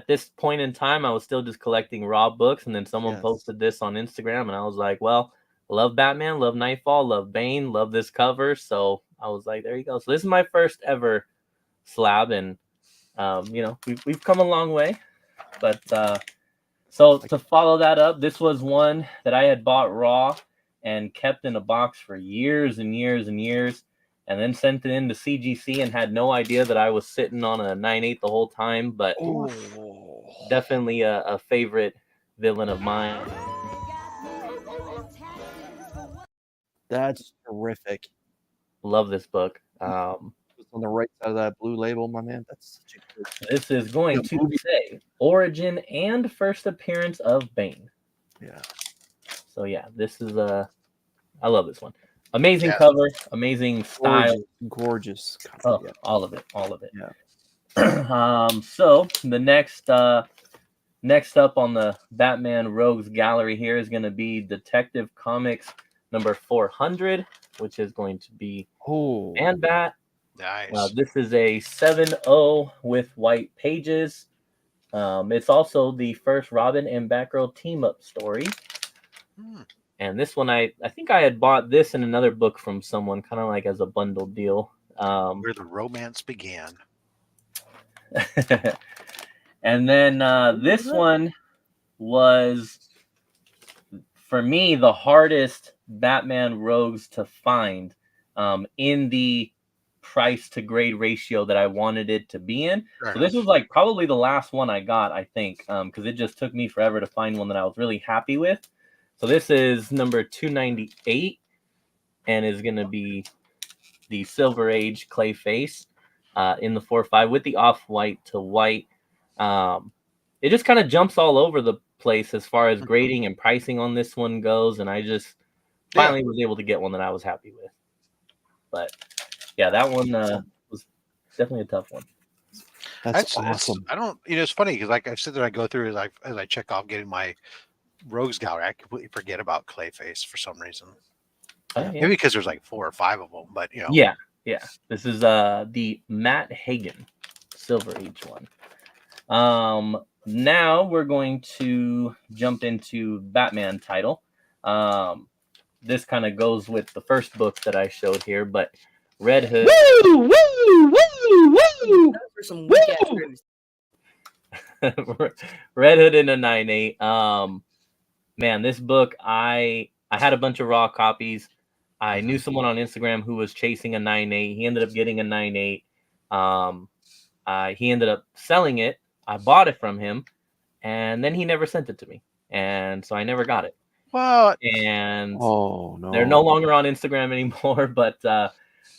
this point in time, I was still just collecting raw books, and then someone posted this on Instagram, and I was like, well, love Batman, love Nightfall, love Bane, love this cover. So I was like, there you go. So this is my first ever slab, and we've come a long way. But so to follow that up, this was one that I had bought raw and kept in a box for years and years and years, and then sent it into CGC and had no idea that I was sitting on a 9.8 the whole time. But definitely a favorite villain of mine. That's terrific. Love this book. On the right side of that blue label, my man. That's such a good. This is going to say origin and first appearance of Bane. Yeah. So yeah, this is I love this one. Amazing cover, amazing style, gorgeous. Oh, all of it. Yeah. So the next up on the Batman Rogues Gallery here is going to be Detective Comics #400, which is going to be Man Bat. Nice. This is a 7.0 with white pages. It's also the first Robin and Batgirl team up story. And this one, I think I had bought this in another book from someone, kind of like as a bundle deal. Where the romance began. And then this one was, for me, the hardest Batman Rogues to find in the price to grade ratio that I wanted it to be in. So this was like probably the last one I got, I think, because it just took me forever to find one that I was really happy with. So this is number 298 and is going to be the Silver Age Clayface in the 4.5 with the off-white to white. It just kind of jumps all over the place as far as grading and pricing on this one goes. And I just finally was able to get one that I was happy with. But yeah, that one was definitely a tough one. That's awesome. I don't, it's funny because like I said that I go through as I check off getting my Rogues Gallery, I completely forget about Clayface for some reason. Maybe because there's like 4 or 5 of them, but Yeah. This is the Matt Hagen Silver Age one. Now we're going to jump into Batman title. This kind of goes with the first book that I showed here, but Red Hood. Woo, woo, woo, woo. For some weak ass Red Hood in a 9.8. Man, this book, I had a bunch of raw copies. I knew someone on Instagram who was chasing a 9.8. He ended up getting a 9.8. He ended up selling it. I bought it from him, and then he never sent it to me. And so I never got it. What? And they're no longer on Instagram anymore. But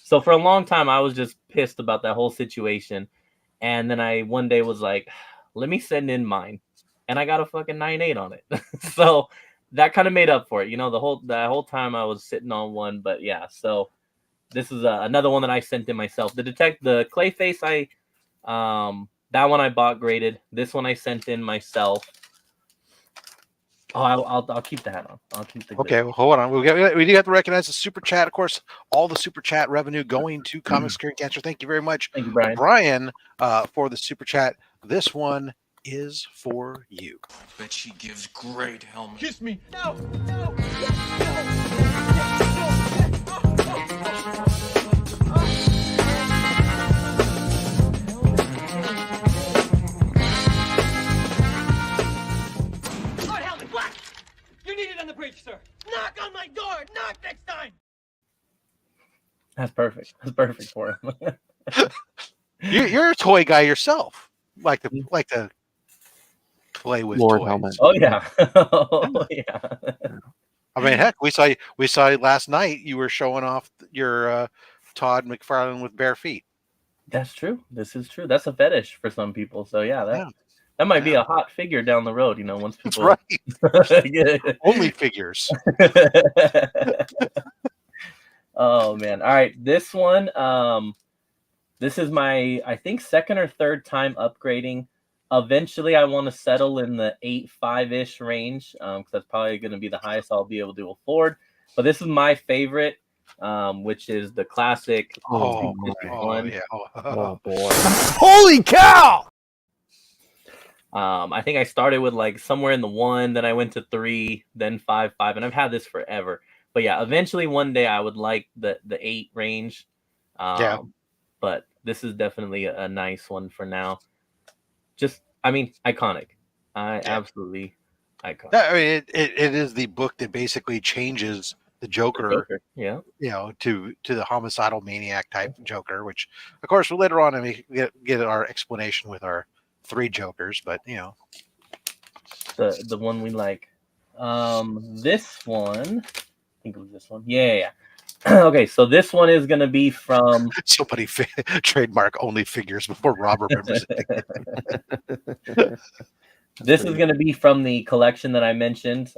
so for a long time, I was just pissed about that whole situation. And then I one day was like, let me send in mine. And I got a fucking 9.8 on it. So that kind of made up for it. That whole time I was sitting on one. But yeah, so this is another one that I sent in myself. The Clayface, that one I bought graded. This one I sent in myself. Oh, I'll keep the hat on. I'll keep the. Okay, well, hold on. We do have to recognize the super chat, of course. All the super chat revenue going to Comics Curing Cancer. Thank you very much, Thank you, Brian. Brian, for the super chat. This one is for you. I bet she gives great helmet. Kiss me. No. Lord helmet, what? You're needed on the bridge, sir. Knock on my door. Knock next time. That's perfect. That's perfect for him. You're a toy guy yourself. Like to play with Lord toys. helmet. Oh yeah. Oh yeah. I mean, heck, we saw you last night. You were showing off your Todd McFarlane with bare feet. That's true. This is true. That's a fetish for some people. So yeah, that might be a hot figure down the road. Once people. That's right. Only figures. Oh man! All right, this one. This is my, I think, second or third time upgrading. Eventually, I want to settle in the 8.5-ish range because that's probably going to be the highest I'll be able to afford. But this is my favorite, which is the classic. Oh boy! Holy cow! I think I started with like somewhere in the 1, then I went to 3, then 5, and I've had this forever. But yeah, eventually one day I would like the 8 range. But this is definitely a nice one for now. Just, I mean, iconic. Absolutely iconic. I mean, it is the book that basically changes the Joker. Yeah. To the homicidal maniac type Joker, which, of course, later on we get our explanation with our 3 Jokers. But the one we like. This one, I think it was this one. Yeah. Okay, so this one is going to be from somebody trademark only figures before Rob remembers it. This is going to be from the collection that I mentioned.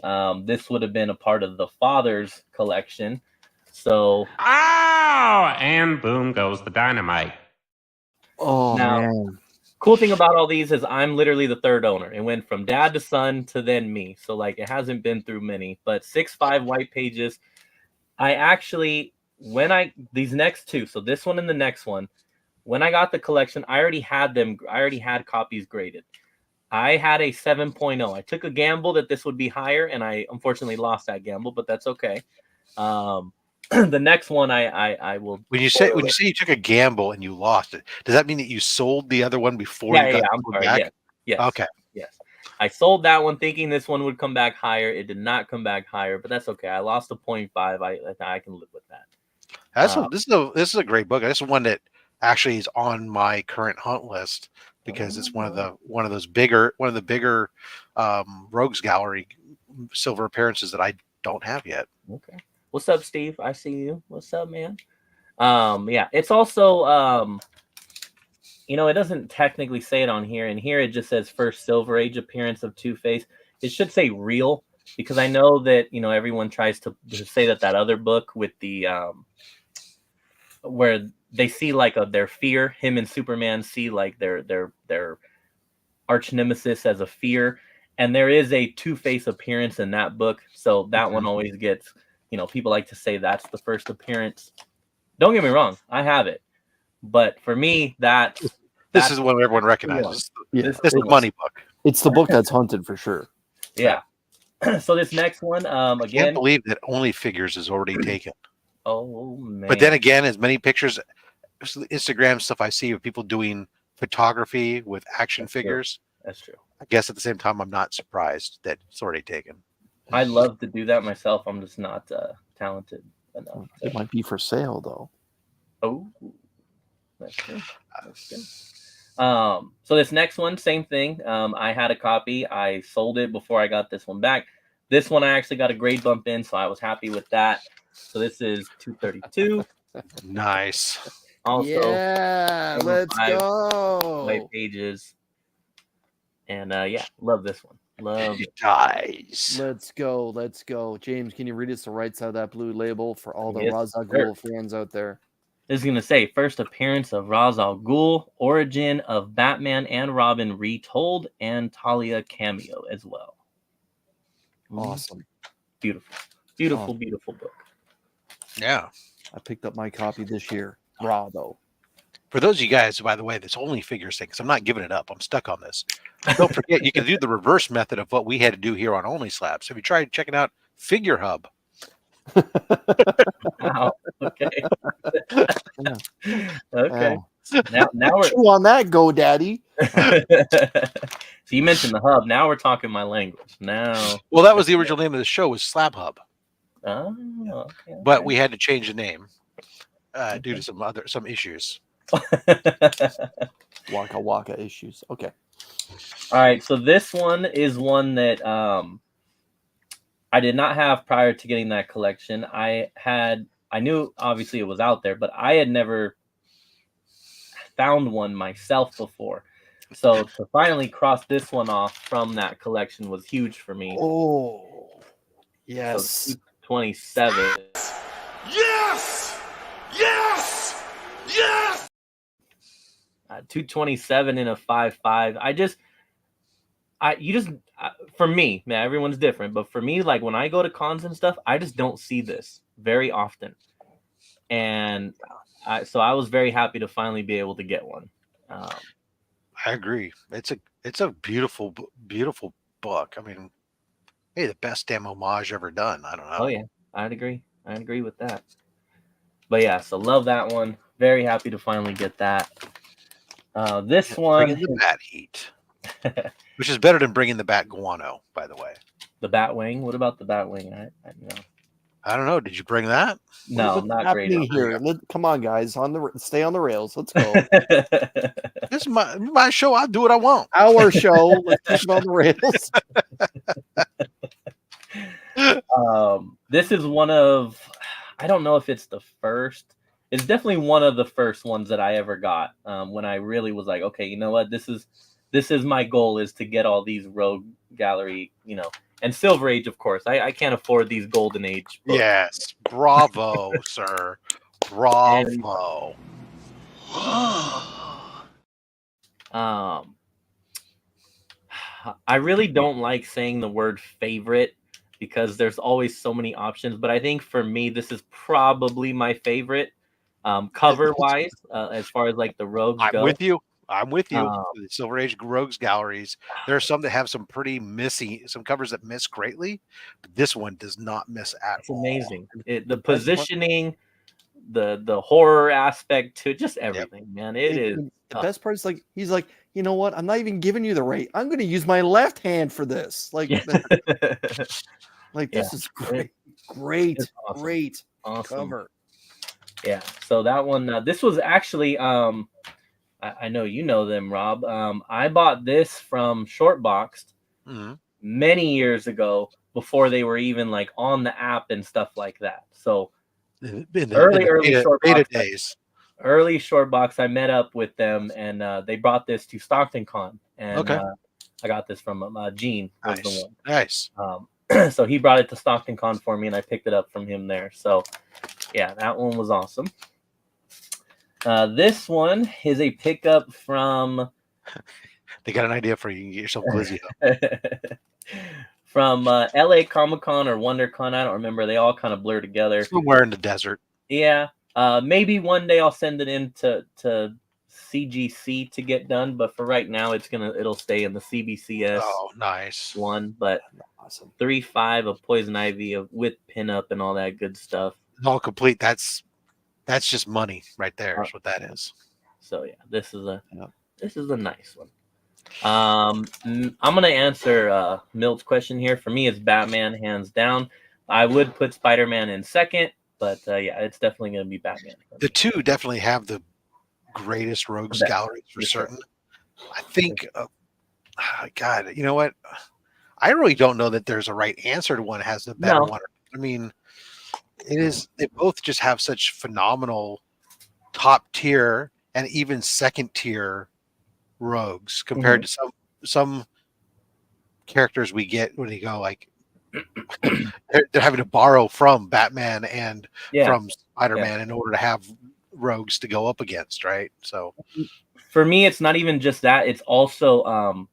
This would have been a part of the father's collection. So, and boom goes the dynamite. Oh now, man! Cool thing about all these is I'm literally the third owner. It went from dad to son to then me. So like it hasn't been through many, but 6.5 white pages. I actually, these next 2, so this one and the next one, when I got the collection, I already had copies graded. I had a 7.0. I took a gamble that this would be higher, and I unfortunately lost that gamble, but that's okay. The next one I will. When you say you took a gamble and you lost it, does that mean that you sold the other one before you got I'm sorry. back? Yes. Okay. Yes. I sold that one thinking this one would come back higher. It did not come back higher, but that's okay. I lost a 0.5. I can live with that. This is a great book. This is one that actually is on my current hunt list because it's one of the bigger Rogues Gallery silver appearances that I don't have yet. Okay. What's up, Steve? I see you. What's up, man? Yeah, it's also it doesn't technically say it on here, and here it just says first Silver Age appearance of Two-Face. It should say real because I know that everyone tries to say that other book with the where they see like their fear. Him and Superman see like their arch nemesis as a fear, and there is a Two-Face appearance in that book. So that one always gets people like to say that's the first appearance. Don't get me wrong, I have it, but for me this is what everyone recognizes. Yeah, this is the money book. It's the book that's hunted for sure. Yeah. So this next one, again, I can't believe that Only Figures is already taken. Oh man! But then again, as many pictures, Instagram stuff I see of people doing photography with action figures. That's true. I guess at the same time, I'm not surprised that it's already taken. I'd love to do that myself. I'm just not talented enough. It might be for sale though. Oh, that's true. That's good. So this next one, same thing. I had a copy. I sold it before I got this one back. This one I actually got a grade bump in, so I was happy with that. So this is 232. Nice. Also, yeah, let's go. White pages. And yeah, love this one. Love He it. dies. Let's go. James, can you read us the right side of that blue label for all the Yes, Ra's al sir. Ghul fans out there? This is going to say first appearance of Ra's al Ghul, origin of Batman and Robin retold, and Talia cameo as well. Awesome. Beautiful. Beautiful, Awesome. beautiful book. Yeah. I picked up my copy this year. Bravo. For those of you guys, by the way, that's only figures thing, because I'm not giving it up. I'm stuck on this. Don't forget, you can do the reverse method of what we had to do here on OnlySlabs. Have you tried checking out Figure Hub? Wow. Okay. Yeah. Okay. Yeah. Now we're Chew on that, GoDaddy. So you mentioned the hub. Now we're talking my language. Now. Well, that was the original name of the show, was Slab Hub. Oh, okay. But we had to change the name due to some issues. Waka waka issues. Okay. All right. So this one is one that I did not have prior to getting that collection. I knew obviously it was out there, but I had never found one myself before. So to finally cross this one off from that collection was huge for me. Oh, yes. So 27. Yes! Yes! Yes! 227 in a 5.5. For me, man, everyone's different, but for me, like when I go to cons and stuff, I just don't see this very often. And so I was very happy to finally be able to get one. I agree. It's a beautiful, beautiful book. I mean, hey, the best damn homage ever done. I don't know. Oh yeah, I'd agree. I agree with that. But yeah, so love that one. Very happy to finally get that. This one, bringing the bat heat, which is better than bringing the bat guano, by the way. The bat wing. What about the bat wing? I don't know. Did you bring that? No, not great. Here, come on, guys. Stay on the rails. Let's go. This is my show. I'll do what I want. Our show. Let's keep it on the rails. This is one of, I don't know if it's the first. It's definitely one of the first ones that I ever got. When I really was like, okay, you know what? This is my goal, is to get all these Rogue Gallery, and Silver Age, of course. I can't afford these Golden Age books. Yes, bravo, sir, bravo. I really don't like saying the word favorite because there's always so many options, but I think for me this is probably my favorite cover wise, as far as like the Rogues go. I'm with you. The Silver Age Rogues Galleries. There are some that have some pretty some covers that miss greatly, but this one does not miss at all. It's amazing. The positioning, the horror aspect to just everything, man. It is the best part is like he's like, you know what? I'm not even giving you the right. I'm going to use my left hand for this. Like, this is great, great, awesome. Great awesome cover. Yeah. So that one, this was actually, I know you know them, Rob. I bought this from Shortboxed many years ago before they were even like on the app and stuff like that. So early Shortbox days. Early Shortbox, I met up with them and they brought this to Stockton Con, and I got this from Gene. Was the one. Nice. So he brought it to Stockton Con for me, and I picked it up from him there. So yeah, that one was awesome. This one is a pickup from. They got an idea for you. You can get yourself Glizzy from LA Comic Con or WonderCon. I don't remember. They all kind of blur together. Somewhere in the desert. Yeah. Maybe one day I'll send it in to CGC to get done, but for right now it'll stay in the CBCS. Oh, nice one. But awesome. 3.5 of Poison Ivy with pinup and all that good stuff. All complete. That's just money right there. Is what that is. So yeah, this is a nice one. I'm gonna answer Milt's question here. For me, it's Batman hands down. I would put Spider-Man in second, but yeah, it's definitely gonna be Batman. The two definitely have the greatest Rogues Galleries for certain. I think. God, you know what? I really don't know that there's a right answer to one that has the better one. I mean, they both just have such phenomenal top tier and even second tier rogues compared to some characters we get when you go like they're having to borrow from Batman and from Spider-Man in order to have rogues to go up against, right? So for me, it's not even just that; it's also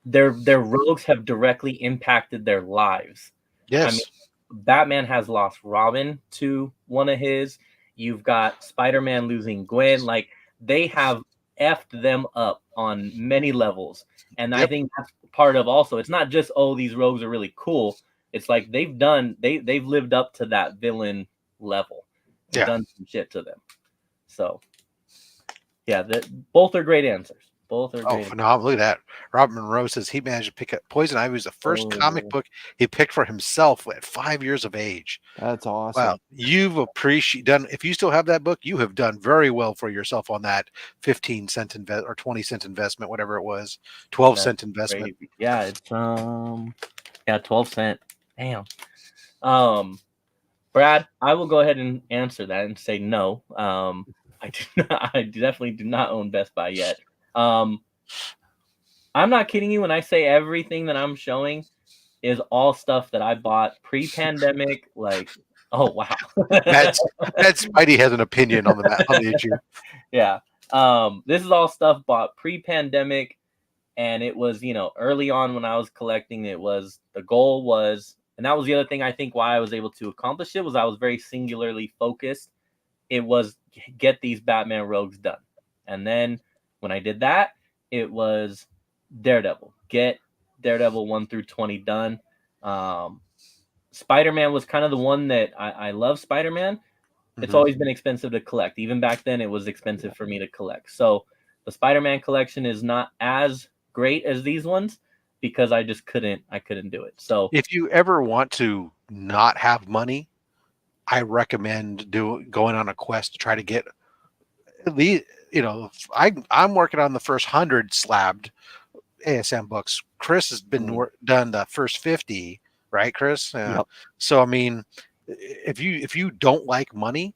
their rogues have directly impacted their lives. Yes. I mean, Batman has lost Robin to one of his. You've got Spider-Man losing Gwen. Like they have effed them up on many levels, and I think that's part of also. It's not just these rogues are really cool. It's like they've lived up to that villain level. They've done some shit to them. So yeah, both are great answers. Both are great. Phenomenal. Look at that. Robert Monroe says he managed to pick up Poison Ivy was the first comic book he picked for himself at 5 years of age. That's awesome. Wow. You've done, if you still have that book, you have done very well for yourself on that 15-cent or 20-cent investment, whatever it was, 12-cent investment. Crazy. Yeah, it's 12 cent. Damn. Brad, I will go ahead and answer that and say no. I definitely do not own Best Buy yet. I'm not kidding you when I say everything that I'm showing is all stuff that I bought pre-pandemic. Like, oh wow, that's Spidey has an opinion on the issue. Yeah, this is all stuff bought pre-pandemic, and it was early on when I was collecting. The goal was, and that was the other thing I think why I was able to accomplish it was I was very singularly focused. It was get these Batman rogues done, and then when I did that, it was Daredevil. Get Daredevil 1 through 20 done. Spider-Man was kind of the one that I love Spider-Man. It's always been expensive to collect. Even back then, it was expensive for me to collect. So the Spider-Man collection is not as great as these ones because I just couldn't do it. So if you ever want to not have money, I recommend going on a quest to try to get at least, I'm working on the first 100 slabbed ASM books. Chris has been done the first 50, right, Chris? Yep. So I mean, if you don't like money,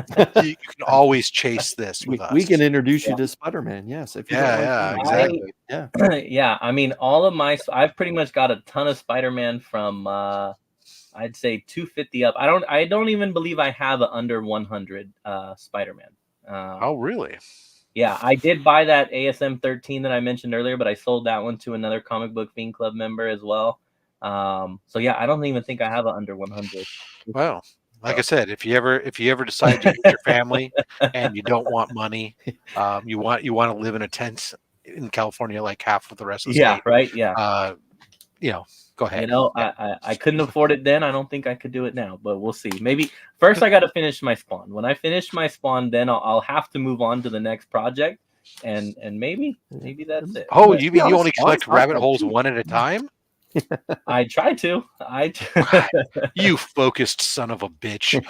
you can always chase this with us. We can introduce you to Spider-Man. Yes, if you exactly. Yeah. I mean, I've pretty much got a ton of Spider-Man from I'd say 250 up. I don't even believe I have an under 100 Spider-Man. Oh, really? Yeah, I did buy that ASM 13 that I mentioned earlier, but I sold that one to another Comic Book Fiend Club member as well. So yeah, I don't even think I have an under 100. Well, like I said, if you ever decide to meet your family and you don't want money, you want to live in a tent in California like half of the rest of the state. Right. Yeah. Go ahead. I couldn't afford it then. I don't think I could do it now, but we'll see. Maybe first I got to finish my Spawn. When I finish my Spawn, then I'll have to move on to the next project, and maybe that's it. Oh, you mean you only collect rabbit holes one at a time? I try to. You focused son of a bitch. If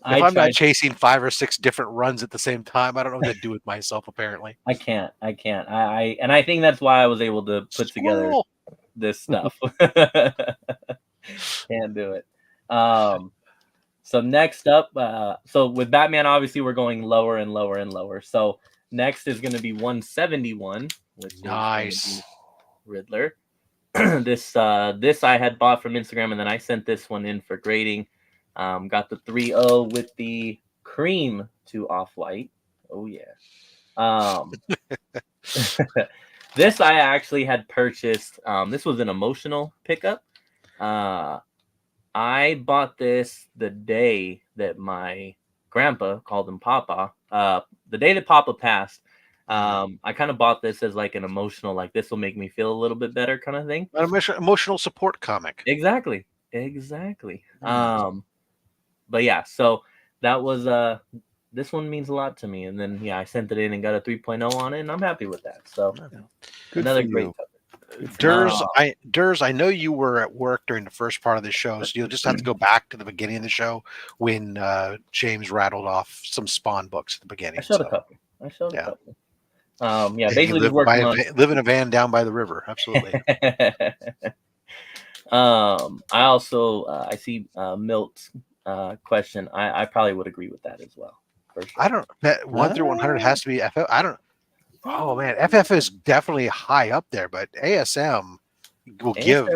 I'm not chasing 5 or 6 different runs at the same time, I don't know what to do with myself. Apparently, I can't. And I think that's why I was able to put together this stuff. Can't do it. So next up, so with Batman, obviously we're going lower and lower and lower. So next is going to be 171, which is Riddler. This I had bought from Instagram, and then I sent this one in for grading. Got the 3.0 with the cream to Off-White. Oh yeah. This I actually had purchased. This was an emotional pickup. I bought this the day that my grandpa, called him Papa, the day that Papa passed. I kind of bought this as like an emotional, like this will make me feel a little bit better kind of thing. An emotional support comic. Exactly. But yeah, so that was this one means a lot to me. And then I sent it in and got a 3.0 on it, and I'm happy with that. So another great cover. Durs, I know you were at work during the first part of the show, so you'll just have to go back to the beginning of the show when James rattled off some Spawn books at the beginning. I showed a couple. Basically just live in a van down by the river. Absolutely. I also I see Milt's question. I probably would agree with that as well. For sure. I don't. 1 through 100 has to be FF. I don't. Oh man, FF is definitely high up there, but ASM will gives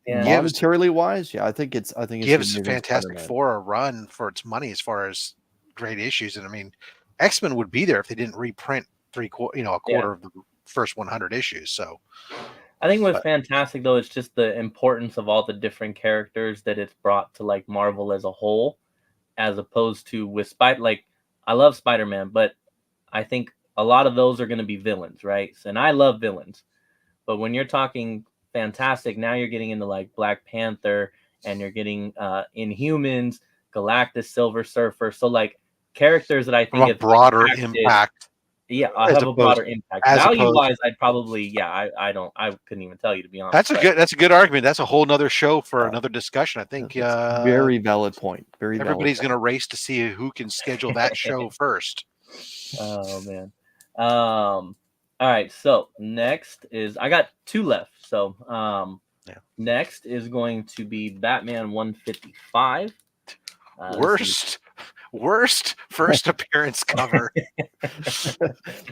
monetarily wise. Yeah, I think it's gives Fantastic Four a run for its money as far as great issues. And I mean, X-Men would be there if they didn't reprint a quarter of the first 100 issues. So I think with Fantastic though, it's just the importance of all the different characters that it's brought to like Marvel as a whole, as opposed to with Like, I love Spider-Man, but I think a lot of those are going to be villains, right? And I love villains, but when you're talking Fantastic, now you're getting into like Black Panther, and you're getting Inhumans, Galactus, Silver Surfer. So like characters that I think a broader impact. Yeah, I have a broader impact. Value-wise, I'd probably I couldn't even tell you, to be honest. That's a good argument. That's a whole nother show for another discussion. I think very valid point. Everybody's going to race to see who can schedule that show first. Oh man. All right, so next is I got 2 left. So next is going to be Batman 155. Worst first appearance cover.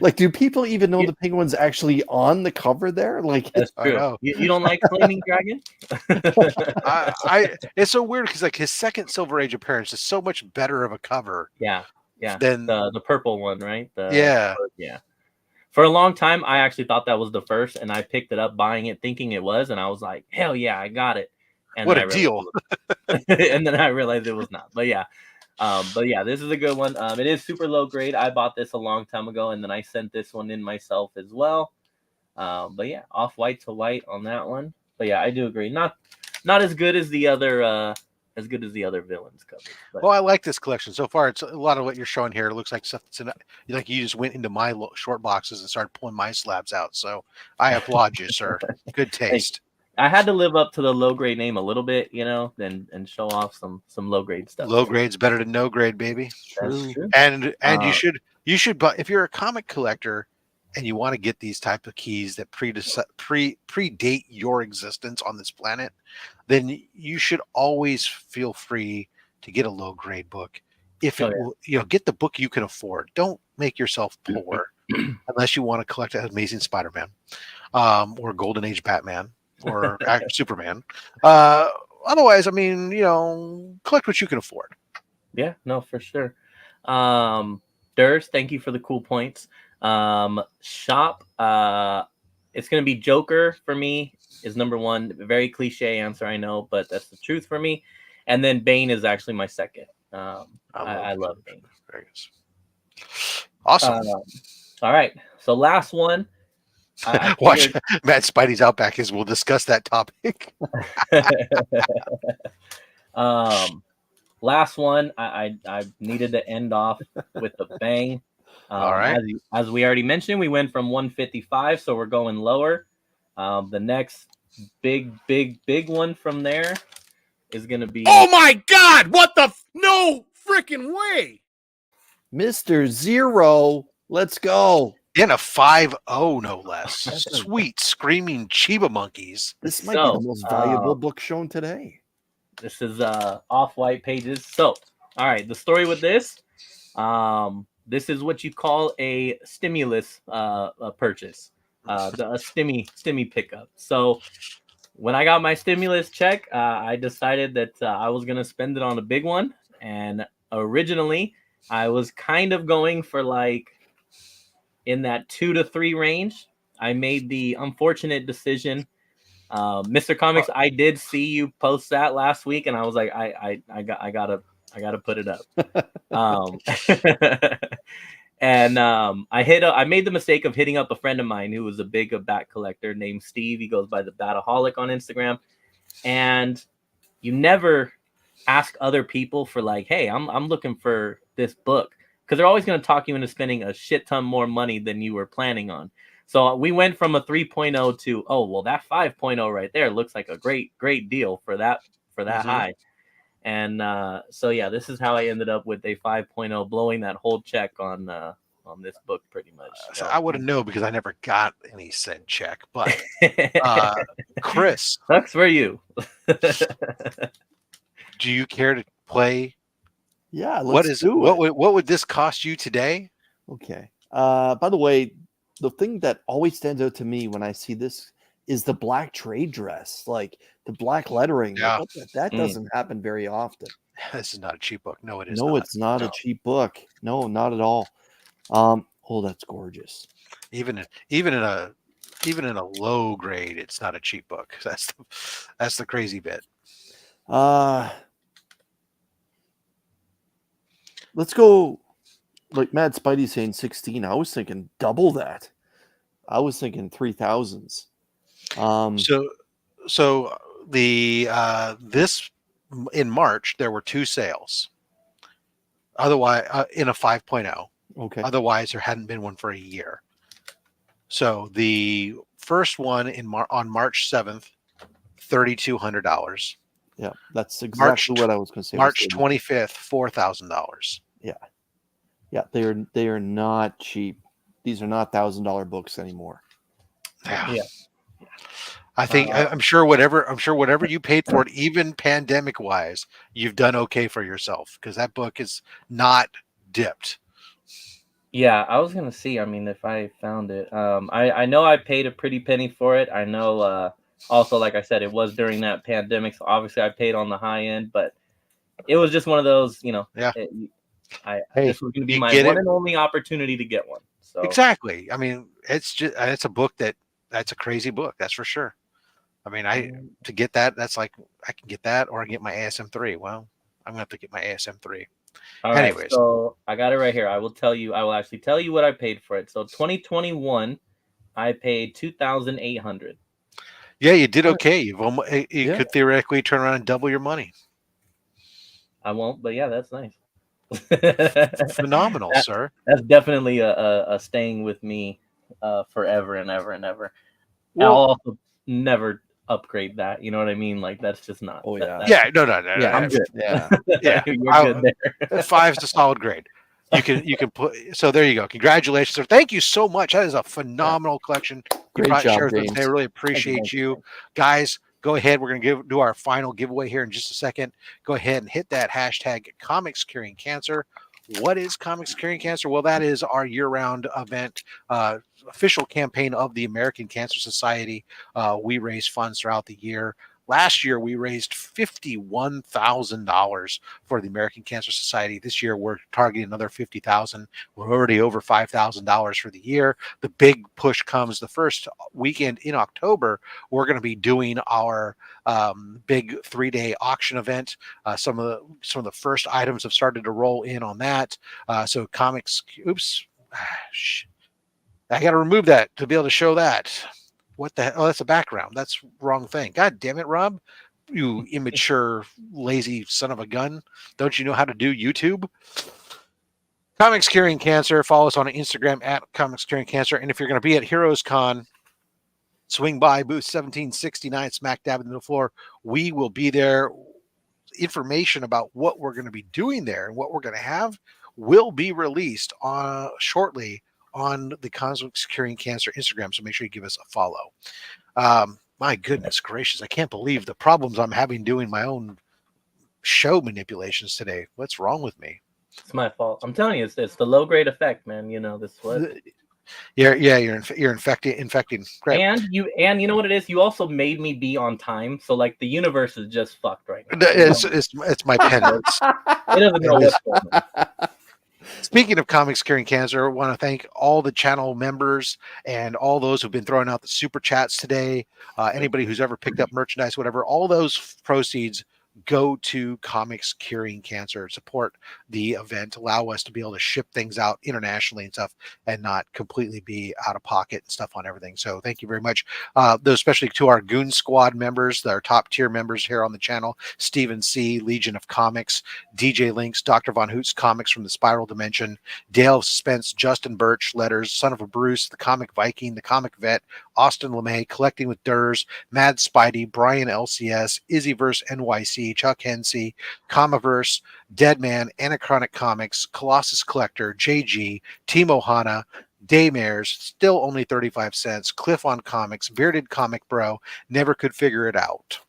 Like, do people even know the Penguin's actually on the cover there? Like, that's true. You don't like Flaming Dragon? It's so weird because like his second Silver Age appearance is so much better of a cover. Yeah. Than the purple one, right? Yeah. For a long time, I actually thought that was the first, and I picked it up, buying it, thinking it was, and I was like, hell yeah, I got it. And what a deal! And then I realized it was not. But yeah. This is a good one. It is super low grade. I bought this a long time ago, and then I sent this one in myself as well. Off white to white on that one. But yeah, I do agree. Not as good as the other villains covers. Well, I like this collection so far. It's a lot of what you're showing here. It looks like stuff that's like you just went into my short boxes and started pulling my slabs out. So I applaud you, sir. Good taste. I had to live up to the low grade name a little bit, and show off some low grade stuff. Low grade's better than no grade, baby. That's true. And you should, but if you're a comic collector and you want to get these type of keys that predate your existence on this planet, then you should always feel free to get a low grade book. If it will, get the book you can afford. Don't make yourself poor unless you want to collect an Amazing Spider-Man, or Golden Age Batman, or Superman. Otherwise, I mean, collect what you can afford. Yeah, no, for sure. Durs, thank you for the cool points. Shop, it's going to be Joker for me is number 1. Very cliche answer, I know, but that's the truth for me. And then Bane is actually my second. I love Bane. Very good. Awesome. All right. So last one. Watch Matt Spidey's Outback as we'll discuss that topic. Last one. I needed to end off with a bang. All right. As we already mentioned, we went from 155, so we're going lower. The next big one from there is going to be. Oh my God! What the? No freaking way! Mr. Zero, let's go. In a 5.0, no less. Sweet screaming Chiba monkeys. This might be the most valuable book shown today. This is off-white pages. So, all right, the story with this. This is what you call a stimulus purchase, a stimmy pickup. So, when I got my stimulus check, I decided that I was gonna spend it on a big one. And originally, I was kind of going for like in that 2 to 3 range. I made the unfortunate decision. Mr. Comics, I did see you post that last week, and I was like, I gotta put it up. And I made the mistake of hitting up a friend of mine who was a big bat collector named Steve. He goes by the Bataholic on Instagram. And you never ask other people for like, hey, I'm looking for this book, because they're always going to talk you into spending a shit ton more money than you were planning on. So we went from a 3.0 to, oh, well, that 5.0 right there looks like a great deal for that high. And so yeah, this is how I ended up with a 5.0, blowing that whole check on this book pretty much. So I wouldn't know because I never got any said check. But Chris, sucks for you. Do you care to play? Yeah, what would this cost you today? Okay. By the way, the thing that always stands out to me when I see this is the black trade dress, like the black lettering. Yeah. Like, that doesn't happen very often. This is not a cheap book. No, it is No, not. it's not a cheap book. No, not at all. Oh, that's gorgeous. Even in a low grade, it's not a cheap book. That's the crazy bit. Let's go. Like Mad Spidey saying 16. I was thinking double that. I was thinking 3,000s. So the this in March there were 2 sales. Otherwise, in a 5.0. Okay. Otherwise, there hadn't been one for a year. So the first one on March 7th, $3,200. Yeah, that's exactly what I was going to say. March 25th, $4,000. Yeah, yeah, they are not cheap. These are not $1,000 books anymore. Yeah. I think I'm sure whatever you paid for it, even pandemic wise, you've done okay for yourself because that book is not dipped. Yeah, I was gonna see. I mean, if I found it, I know I paid a pretty penny for it. I know. Also, like I said, it was during that pandemic, so obviously I paid on the high end. But it was just one of those, Yeah. This was gonna be my one and only opportunity to get one. So exactly. I mean, it's a book that's a crazy book. That's for sure. I mean, to get that, that's like I can get that or I can get my ASM3. Well, I'm gonna have to get my ASM3. Anyways, right, so I got it right here. I will actually tell you what I paid for it. So 2021, I paid $2,800. Yeah, you did okay. You could theoretically turn around and double your money. I won't, but yeah, that's nice. Phenomenal, sir. That's definitely a staying with me forever and ever and ever. Well, I'll also never upgrade that. You know what I mean? Like that's just not. Oh yeah. Yeah. No. Yeah, I'm good. Yeah. Yeah. You're good there. 5's a solid grade. You can put. So there you go. Congratulations, sir. Thank you so much. That is a phenomenal collection. Great job, James. I really appreciate you guys. Go ahead. We're going to do our final giveaway here in just a second. Go ahead and hit that hashtag Comics Curing Cancer. What is Comics Curing Cancer? Well, that is our year-round event, official campaign of the American Cancer Society. We raise funds throughout the year. Last year, we raised $51,000 for the American Cancer Society. This year, we're targeting another $50,000. We're already over $5,000 for the year. The big push comes the first weekend in October. We're going to be doing our big 3-day auction event. Some of the first items have started to roll in on that. So comics. Oops, I got to remove that to be able to show that. What the hell? Oh, that's a background. That's wrong thing. God damn it, Rob. You immature, lazy son of a gun. Don't you know how to do YouTube? Comics Curing Cancer. Follow us on Instagram at Comics Curing Cancer. And if you're going to be at Heroes Con, swing by booth 1769, smack dab in the floor. We will be there. Information about what we're going to be doing there and what we're going to have will be released shortly on the Comics Curing Cancer Instagram, so make sure you give us a follow. My goodness gracious, I can't believe the problems I'm having doing my own show manipulations today. What's wrong with me? It's my fault. I'm telling you, it's the low grade effect, man. You know this what? You're infecting. Great. And you know what it is? You also made me be on time, so like the universe is just fucked right now. It's my pendants. It doesn't know what's going on. Speaking of Comics Curing Cancer, I want to thank all the channel members and all those who've been throwing out the super chats today. Anybody who's ever picked up merchandise, whatever, all those proceeds go to Comics Curing Cancer. Support the event, allow us to be able to ship things out internationally and stuff and not completely be out of pocket and stuff on everything. So thank you very much. Especially to our Goon Squad members, our top tier members here on the channel, Stephen C., Legion of Comics, DJ Links, Dr. Von Hoots Comics from the Spiral Dimension, Dale Spence, Justin Birch, Letters, Son of a Bruce, the Comic Viking, the Comic Vet, Austin LeMay, Collecting with Durs, Mad Spidey, Brian LCS, Izzyverse NYC, Chuck Hensey, Comiverse, Deadman, Anachronic Comics, Colossus Collector, JG, Timo Hanna, Daymares, still only 35 cents, Cliff on Comics, Bearded Comic Bro, Never Could Figure It Out.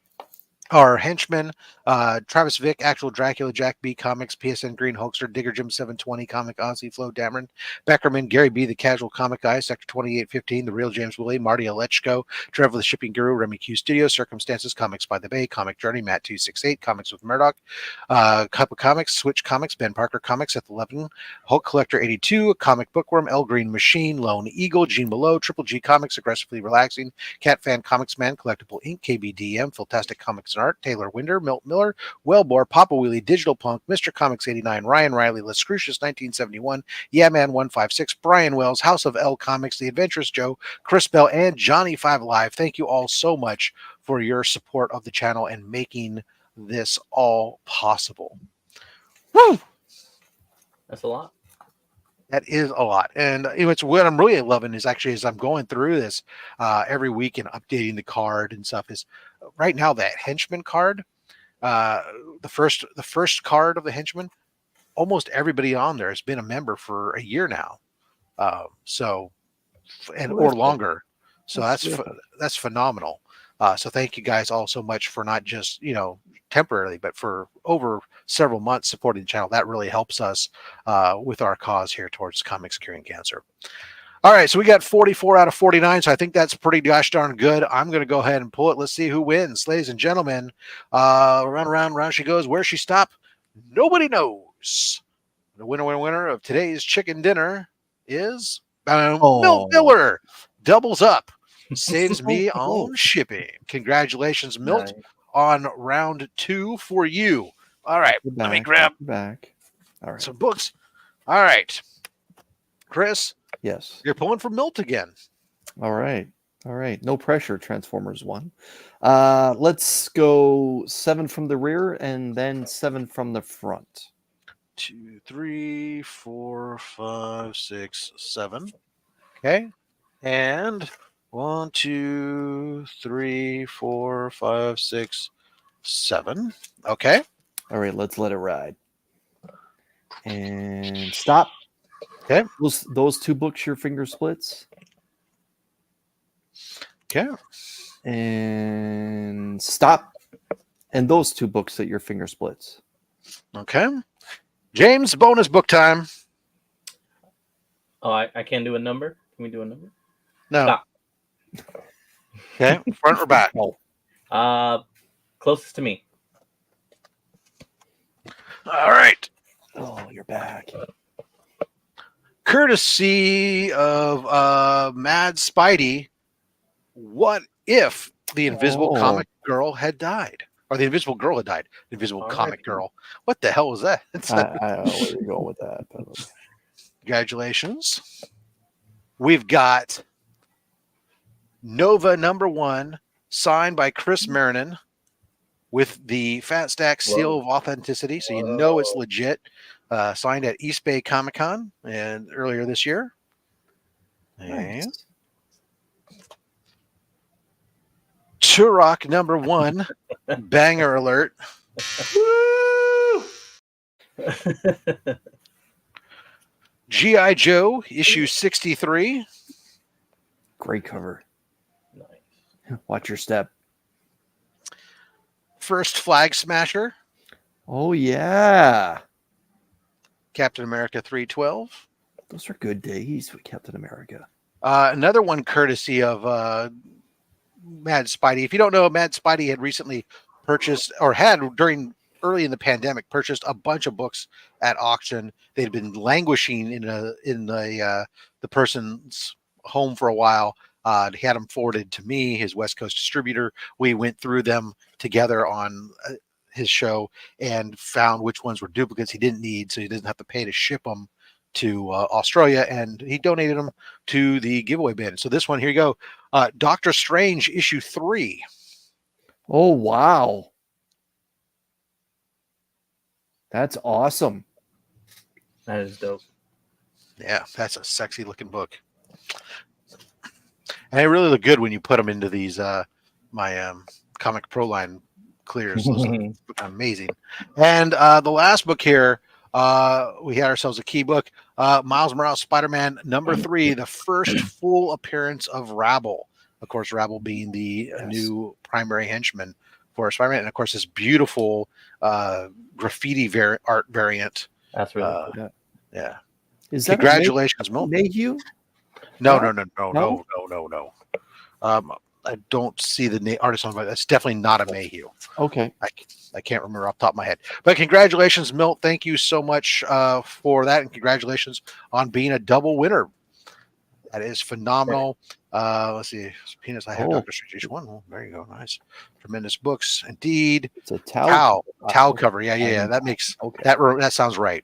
Our henchmen, Travis Vick, Actual Dracula, Jack B Comics, PSN Green Hulkster, Digger Jim 720, Comic Aussie, Flo Dameron, Beckerman, Gary B, the Casual Comic Guy, Sector 2815, The Real James Woolley, Marty Alechko, Trevor the Shipping Guru, Remy Q Studio, Circumstances, Comics by the Bay, Comic Journey, Matt 268, Comics with Murdoch, Cup of Comics, Switch Comics, Ben Parker Comics at 11, Hulk Collector 82, Comic Bookworm, El Green Machine, Lone Eagle, Gene Below, Triple G Comics, Aggressively Relaxing, Cat Fan Comics Man, Collectible Inc., KBDM, Fantastic Comics and Art, Taylor Winder, Milt Miller, Wellbore, Papa Wheelie, Digital Punk, Mr. Comics 89, Ryan Riley, Lascrucius 1971, Yeah Man 156, Brian Wells, House of L Comics, The Adventurous Joe, Chris Bell, and Johnny 5 Live. Thank you all so much for your support of the channel and making this all possible. Woo! That's a lot. That is a lot. And it's what I'm really loving is actually as I'm going through this every week and updating the card and stuff is right now that henchman card, the first card of the henchman, almost everybody on there has been a member for a year now. Or longer. So that's phenomenal. So thank you guys all so much for not just, temporarily, but for over several months supporting the channel. That really helps us with our cause here towards comics curing cancer. All right, so we got 44 out of 49, so I think that's pretty gosh darn good. I'm going to go ahead and pull it. Let's see who wins. Ladies and gentlemen, round she goes. Where she stop? Nobody knows. The winner of today's chicken dinner is Milt Miller. Doubles up. Saves me on shipping. Congratulations, Milt, on round 2 for you. All right, let me grab some books. All right, Chris. Yes. You're pulling for Milt again. All right. No pressure, Transformers 1. Let's go 7 from the rear and then 7 from the front. 2, 3, 4, 5, 6, 7. Okay. And 1, 2, 3, 4, 5, 6, 7. Okay. All right, let's let it ride. And stop. Okay. Those 2 books, your finger splits. Okay. And stop. And those 2 books that your finger splits. Okay. James, bonus book time. Oh, I can't do a number? Can we do a number? No. Stop. Okay. Front or back? Closest to me. All right. Oh, you're back. Courtesy of Mad Spidey, what if the Invisible Comic Girl had died? Or the Invisible Girl had died. The Invisible Comic Girl. What the hell was that? I don't know where you're going with that. But... Congratulations. We've got Nova #1, signed by Chris Marinan with the Fat Stack seal of authenticity. So you know it's legit. Signed at East Bay Comic Con and earlier this year. Nice. And Turok #1, banger alert. G.I. Joe issue 63. Great cover. Nice. Watch your step. First Flag Smasher. Oh, yeah. Captain America 312. Those are good days with Captain America. Another one courtesy of Mad Spidey. If you don't know, Mad Spidey had recently purchased, or had early in the pandemic, purchased a bunch of books at auction. They'd been languishing in the person's home for a while. He had them forwarded to me, his West Coast distributor. We went through them together on his show and found which ones were duplicates he didn't need, so he doesn't have to pay to ship them to Australia, and he donated them to the giveaway bin. So this one, here you go. Doctor Strange issue 3. Oh, wow. That's awesome. That is dope. Yeah, that's a sexy looking book. And they really look good when you put them into these my Comic Pro line clears. Those look amazing. And the last book here, we had ourselves a key book. Miles Morales Spider-Man #3, the first full appearance of Rabble. Of course, Rabble being the new primary henchman for Spider-Man, and of course this beautiful graffiti art variant. That's really cool. Yeah. Is that Congratulations, Milt. Mayhew? No. I don't see the artist on, but that's definitely not a Mayhew. Okay. I can't remember off the top of my head. But congratulations, Milt. Thank you so much for that, and congratulations on being a double winner. That is phenomenal. Let's see. Penis, I have Dr. Strange one. Oh, there you go. Nice. Tremendous books. Indeed. It's a towel cover. Yeah. That makes that sounds right.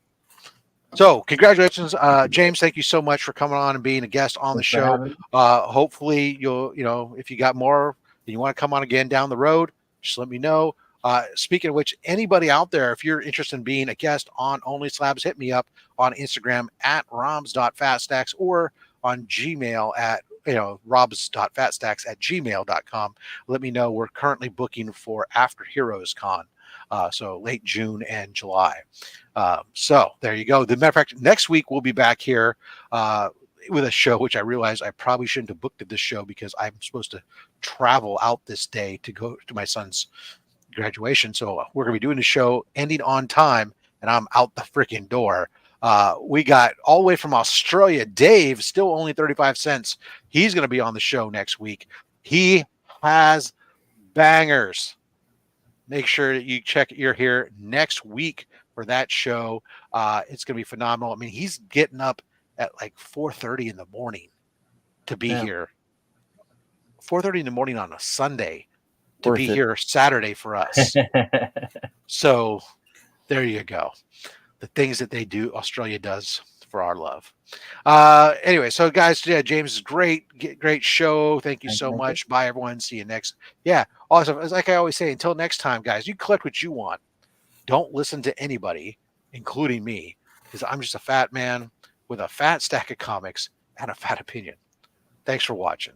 So congratulations, James. Thank you so much for coming on and being a guest on the show. Hopefully you'll, if you got more and you want to come on again down the road, just let me know. Speaking of which, anybody out there, if you're interested in being a guest on OnlySlabs, hit me up on Instagram at roms.fatstacks or on Gmail at robs.fatstacks@gmail.com. Let me know. We're currently booking for After Heroes Con, so late June and July. So there you go. The matter of fact, next week we'll be back here with a show, which I realize I probably shouldn't have booked this show because I'm supposed to travel out this day to go to my son's graduation. So we're going to be doing the show ending on time, and I'm out the freaking door. We got all the way from Australia, Dave, still only 35 cents. He's going to be on the show next week. He has bangers. Make sure that you check you're here next week for that show. It's going to be phenomenal. I mean, he's getting up at like 4:30 in the morning to be here. 4:30 in the morning on a Sunday to be here Saturday for us. So there you go. The things that they do, Australia does for our love. Anyway, so guys, James is great show. Thank you so much. Bye, everyone. See you next. Yeah, awesome. It's like I always say, until next time, guys, you collect what you want. Don't listen to anybody, including me, because I'm just a fat man with a fat stack of comics and a fat opinion. Thanks for watching.